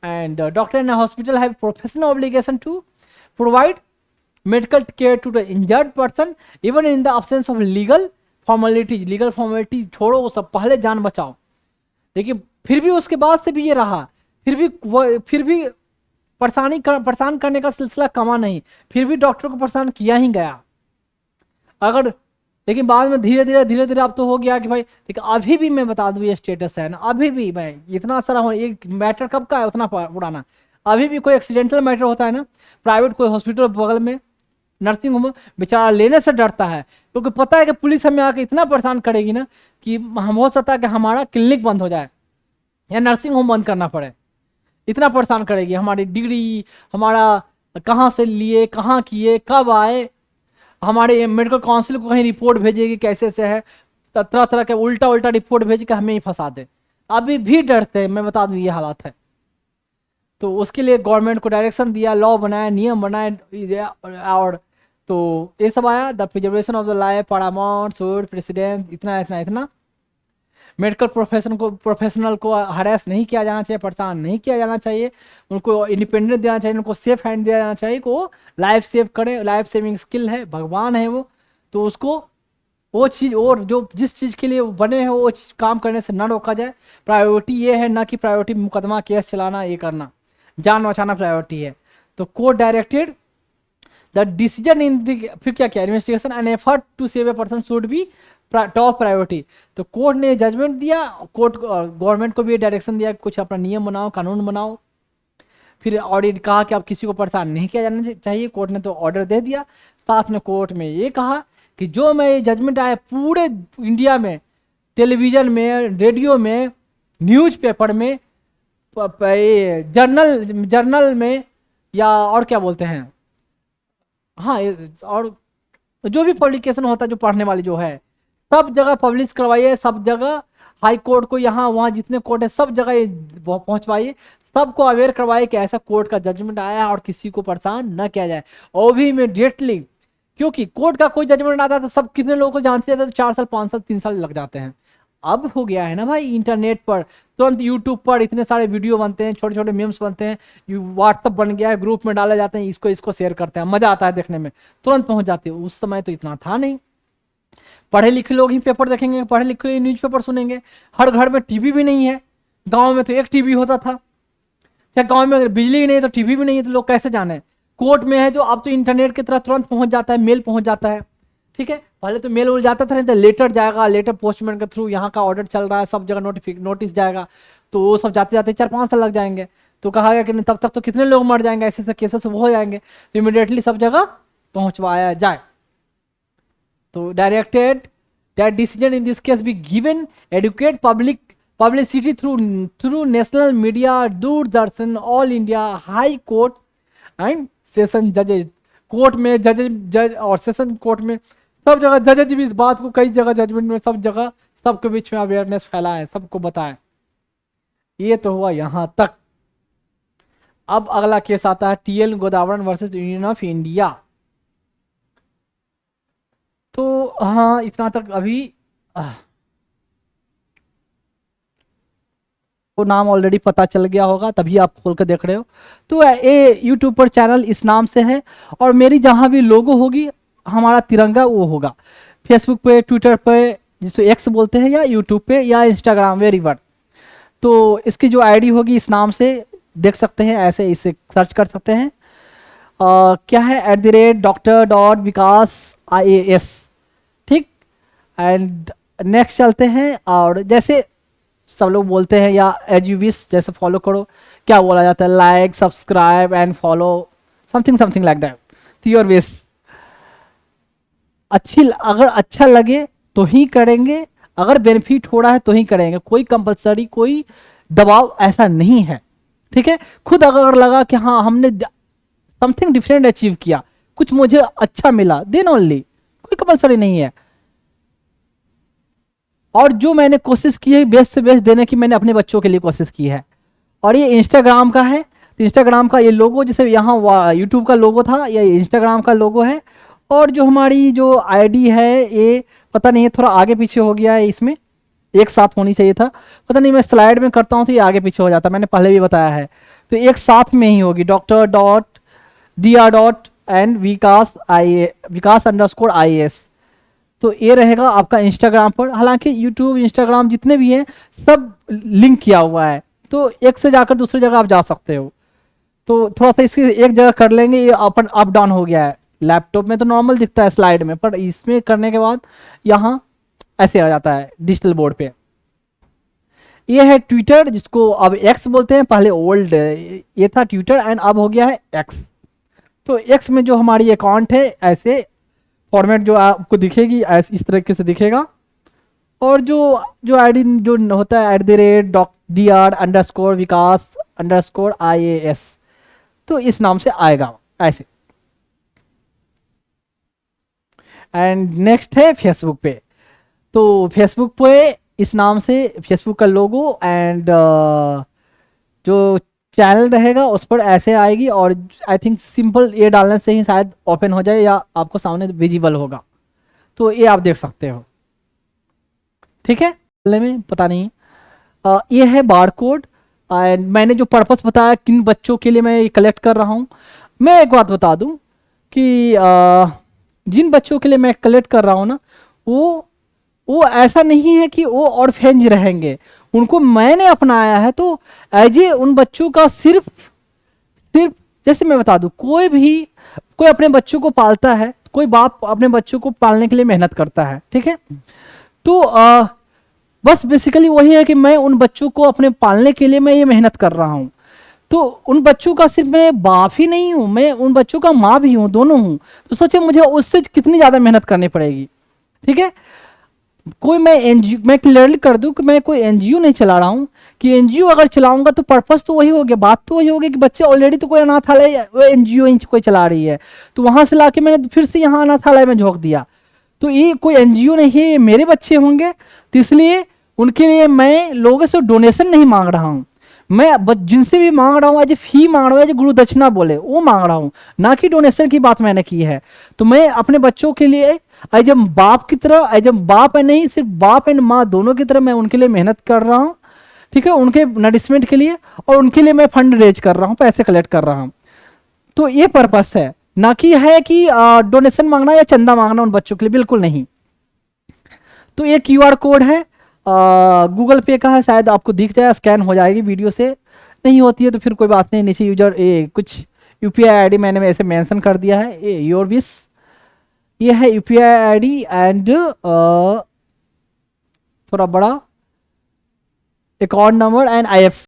and doctor and hospital have professional obligation to provide medical care to the injured person even in the absence of legal formality छोड़ो वो सब, पहले जान बचाओ। देखिए फिर भी उसके बाद से भी ये रहा, फिर भी परेशान करने का सिलसिला कमा नहीं, फिर भी डॉक्टर को परेशान किया ही गया। अगर लेकिन बाद में धीरे धीरे अब तो हो गया कि भाई, लेकिन अभी भी मैं बता दूं ये स्टेटस है ना, अभी भी मैं इतना सारा हो, ये मैटर कब का है उतना पुराना, अभी भी कोई एक्सीडेंटल मैटर होता है ना, प्राइवेट कोई हॉस्पिटल बगल में नर्सिंग होम, बेचारा लेने से डरता है, क्योंकि पता है कि पुलिस हमें आके इतना परेशान करेगी ना कि हम हो सकता है कि हमारा क्लिनिक बंद हो जाए या नर्सिंग होम बंद करना पड़े, इतना परेशान करेगी। हमारी डिग्री, हमारा कहाँ से लिए, कहाँ किए, कब आए, हमारे मेडिकल काउंसिल को कहीं रिपोर्ट भेजेगी कैसे से है, तरह तरह के उल्टा रिपोर्ट भेज के हमें ही फंसा दे, अभी भी डरते हैं, मैं बता दूं ये हालात है। तो उसके लिए गवर्नमेंट को डायरेक्शन दिया, लॉ बनाया, नियम बनाए, और तो ये सब आया, the preservation of the life Paramount should president, इतना मेडिकल प्रोफेशनल को हरास नहीं किया जाना चाहिए, परेशान नहीं किया जाना चाहिए, उनको इंडिपेंडेंट देना चाहिए, उनको सेफ हैंड दिया जाना चाहिए, को लाइफ सेव करें, लाइफ सेविंग स्किल है, भगवान है वो, तो उसको वो चीज़ और जो जिस चीज़ के लिए वो बने हैं वो चीज़ काम करने से ना रोका जाए। प्रायोरिटी ये है ना कि प्रायोरिटी मुकदमा केस चलाना, ये करना, जान बचाना प्रायोरिटी है। तो court directed the decision in the, फिर क्या किया, investigation and effort to save a person should be top priority. तो कोर्ट ने जजमेंट दिया, कोर्ट गवर्नमेंट को भी डायरेक्शन दिया कुछ अपना नियम बनाओ, कानून बनाओ। फिर ऑडिट कहा कि अब किसी को परेशान नहीं किया जाना चाहिए, कोर्ट ने तो ऑर्डर दे दिया। साथ में कोर्ट में ये कहा कि जो मैं ये जजमेंट आया पूरे इंडिया में, टेलीविजन में, रेडियो में, न्यूज़पेपर में, जर्नल में, या और क्या बोलते हैं, हाँ और जो भी पब्लिकेशन होता है जो पढ़ने वाली जो है, सब जगह पब्लिश करवाइए, सब जगह हाई कोर्ट को, यहाँ वहाँ जितने कोर्ट है सब जगह ये पहुंचवाइए, सबको अवेयर करवाइए कि ऐसा कोर्ट का जजमेंट आया है और किसी को परेशान न किया जाए, और भी इमीडिएटली। क्योंकि कोर्ट का कोई जजमेंट आता था सब कितने लोगों को जानते थे, तो 4 साल 5 साल 3 साल लग जाते हैं। अब हो गया है ना भाई, इंटरनेट पर तुरंत यूट्यूब पर इतने सारे वीडियो बनते हैं, छोटे छोटे मीम्स बनते हैं, व्हाट्सअप बन गया है, ग्रुप में डाले जाते हैं, इसको इसको शेयर करते हैं, मजा आता है देखने में, तुरंत पहुंच जाते हैं। उस समय तो इतना था नहीं, पढ़े लिखे लोग ही पेपर देखेंगे, पढ़े लिखे न्यूज़पेपर सुनेंगे। हर घर में टीवी भी नहीं है, गांव में तो एक टीवी होता था, चाहे गांव में अगर बिजली ही नहीं है तो टीवी भी नहीं है, तो लोग कैसे जाने। कोर्ट में है जो अब तो इंटरनेट की तरह तुरंत पहुंच जाता है, मेल पहुंच जाता है, ठीक है। पहले तो मेल उल जाता था, नहीं तो लेटर जाएगा, लेटर पोस्टमैन के थ्रू, यहाँ का ऑर्डर चल रहा है, सब जगह नोटिस जाएगा, तो वो सब जाते जाते 4-5 साल लग जाएंगे। तो कहा गया कि तब तक तो कितने लोग मर जाएंगे, ऐसे ऐसे केसेस हो जाएंगे, तो इमीडिएटली सब जगह पहुंचवाया जाए। तो directed that decision in this case be given adequate publicity through national media, Doordarshan, all India, high court and session जजेज। कोर्ट में जज और सेशन कोर्ट में सब जगह जजेज भी इस बात को, कई जगह जजमेंट में सब जगह सबके बीच में अवेयरनेस फैलाए, सबको बताएं। ये तो हुआ यहां तक। अब अगला केस आता है TL Godavarman versus Union of India. तो हाँ, इतना तक अभी वो नाम ऑलरेडी पता चल गया होगा, तभी आप खोल कर देख रहे हो। तो ये यूट्यूब पर चैनल इस नाम से है, और मेरी जहाँ भी लोगो होगी हमारा तिरंगा वो होगा। फेसबुक पे, ट्विटर पे, जिसको एक्स बोलते हैं, या यूट्यूब पे, या इंस्टाग्राम, वेरीवर। तो इसकी जो आईडी होगी इस नाम से देख सकते हैं, ऐसे इसे सर्च कर सकते हैं। क्या है, @Dr.Vikas IAS, ठीक। एंड नेक्स्ट चलते हैं, और जैसे सब लोग बोलते हैं, या एज यू विश, जैसे फॉलो करो, क्या बोला जाता है, like, subscribe and follow, something like that, तो योर विश। अगर अच्छा लगे तो ही करेंगे, अगर बेनिफिट हो रहा है तो ही करेंगे, कोई कंपलसरी, कोई दबाव ऐसा नहीं है, ठीक है। खुद अगर लगा कि हाँ हमने समथिंग डिफरेंट अचीव किया, कुछ मुझे अच्छा मिला, देन ओनली, कोई कंपलसरी नहीं है। और जो मैंने कोशिश की है बेस्ट से बेस्ट देने की, मैंने अपने बच्चों के लिए कोशिश की है। और ये इंस्टाग्राम का है, तो इंस्टाग्राम का ये लोगो, जैसे यहाँ यूट्यूब का लोगो था, ये इंस्टाग्राम का लोगो है। और जो हमारी जो आईडी है, ये पता नहीं है, थोड़ा आगे पीछे हो गया है, इसमें एक साथ होनी चाहिए था, पता नहीं, मैं स्लाइड में करता हूँ तो ये आगे पीछे हो जाता है, मैंने पहले भी बताया है। तो एक साथ में ही होगी, Dr.Vikas_IAS। तो ये रहेगा आपका इंस्टाग्राम पर। हालांकि यूट्यूब, इंस्टाग्राम जितने भी हैं सब लिंक किया हुआ है, तो एक से जाकर दूसरी जगह आप जा सकते हो। तो थोड़ा सा इसकी एक जगह कर लेंगे, ये अपन अप डाउन हो गया है। लैपटॉप में तो नॉर्मल दिखता है स्लाइड में, पर इसमें करने के बाद यहाँ ऐसे आ जाता है डिजिटल बोर्ड पे। ये है ट्विटर, जिसको अब एक्स बोलते हैं, पहले ओल्ड ये था ट्विटर, एंड अब हो गया है एक्स। तो एक्स में जो हमारी अकाउंट है, ऐसे फॉर्मेट जो आपको दिखेगी, ऐसे इस तरीके से दिखेगा। और जो आईडी जो होता है @Dr.Vikas_IAS, तो इस नाम से आएगा ऐसे। एंड नेक्स्ट है फेसबुक पे। तो फेसबुक पे इस नाम से फेसबुक का लोगो, एंड जो चैनल रहेगा उस पर ऐसे आएगी। और आई थिंक सिंपल ये डालने से ही शायद ओपन हो जाए, या आपको सामने विजिबल होगा, तो ये आप देख सकते हो, ठीक है। में पता नहीं, ये है बार कोड। एंड मैंने जो पर्पस बताया किन बच्चों के लिए मैं ये कलेक्ट कर रहा हूँ, मैं एक बात बता दूं कि जिन बच्चों के लिए मैं कलेक्ट कर रहा हूँ ना, वो ऐसा नहीं है कि वो ऑर्फेंज रहेंगे, उनको मैंने अपनाया है। तो एज ए उन बच्चों का सिर्फ जैसे मैं बता दूं, कोई अपने बच्चों को पालता है, कोई बाप अपने बच्चों को पालने के लिए मेहनत करता है, ठीक है। तो बस बेसिकली वही है कि मैं उन बच्चों को अपने पालने के लिए मैं ये मेहनत कर रहा हूँ। तो उन बच्चों का सिर्फ मैं बाप ही नहीं हूँ, मैं उन बच्चों का माँ भी हूँ, दोनों हूँ। तो सोचिए मुझे उससे कितनी ज़्यादा मेहनत करनी पड़ेगी। ठीक है, कोई मैं एनजीओ, मैं क्लियरली कर दूं कि मैं कोई एनजीओ नहीं चला रहा हूं। कि एनजीओ अगर चलाऊंगा तो पर्पस तो वही हो गया, बात तो वही होगी कि बच्चे ऑलरेडी तो कोई अनाथालय एनजीओ कोई चला रही है, तो वहां से लाके मैंने फिर से यहाँ अनाथालय में झोंक दिया। तो ये कोई एनजीओ नहीं है, ये मेरे बच्चे होंगे। तो इसलिए उनके लिए मैं लोगों से डोनेशन नहीं मांग रहा हूँ। मैं जिनसे भी मांग रहा हूँ एज फी मांग रहा हूँ, एज गुरु दक्षिणा बोले वो मांग रहा हूँ, ना कि डोनेशन की बात मैंने की है। तो मैं अपने बच्चों के लिए एज बाप की तरह, एज बाप है नहीं, सिर्फ बाप एंड माँ दोनों की तरह मैं उनके लिए मेहनत कर रहा हूँ। ठीक है, उनके नरिशमेंट के लिए, और उनके लिए मैं फंड रेज कर रहा हूँ, पैसे कलेक्ट कर रहा हूँ। तो ये पर्पस है, ना कि है कि डोनेशन मांगना या चंदा मांगना उन बच्चों के लिए, बिल्कुल नहीं। तो ये क्यूआर कोड है गूगल पे का है, शायद आपको दिख जाए, स्कैन हो जाएगी वीडियो से। नहीं होती है तो फिर कोई बात नहीं, नीचे यूजर कुछ यूपीआई आईडी मैंने ऐसे मेंशन कर दिया है, ये योर विश। ये है यूपीआई आईडी एंड थोड़ा बड़ा अकाउंट नंबर एंड आईएफएससी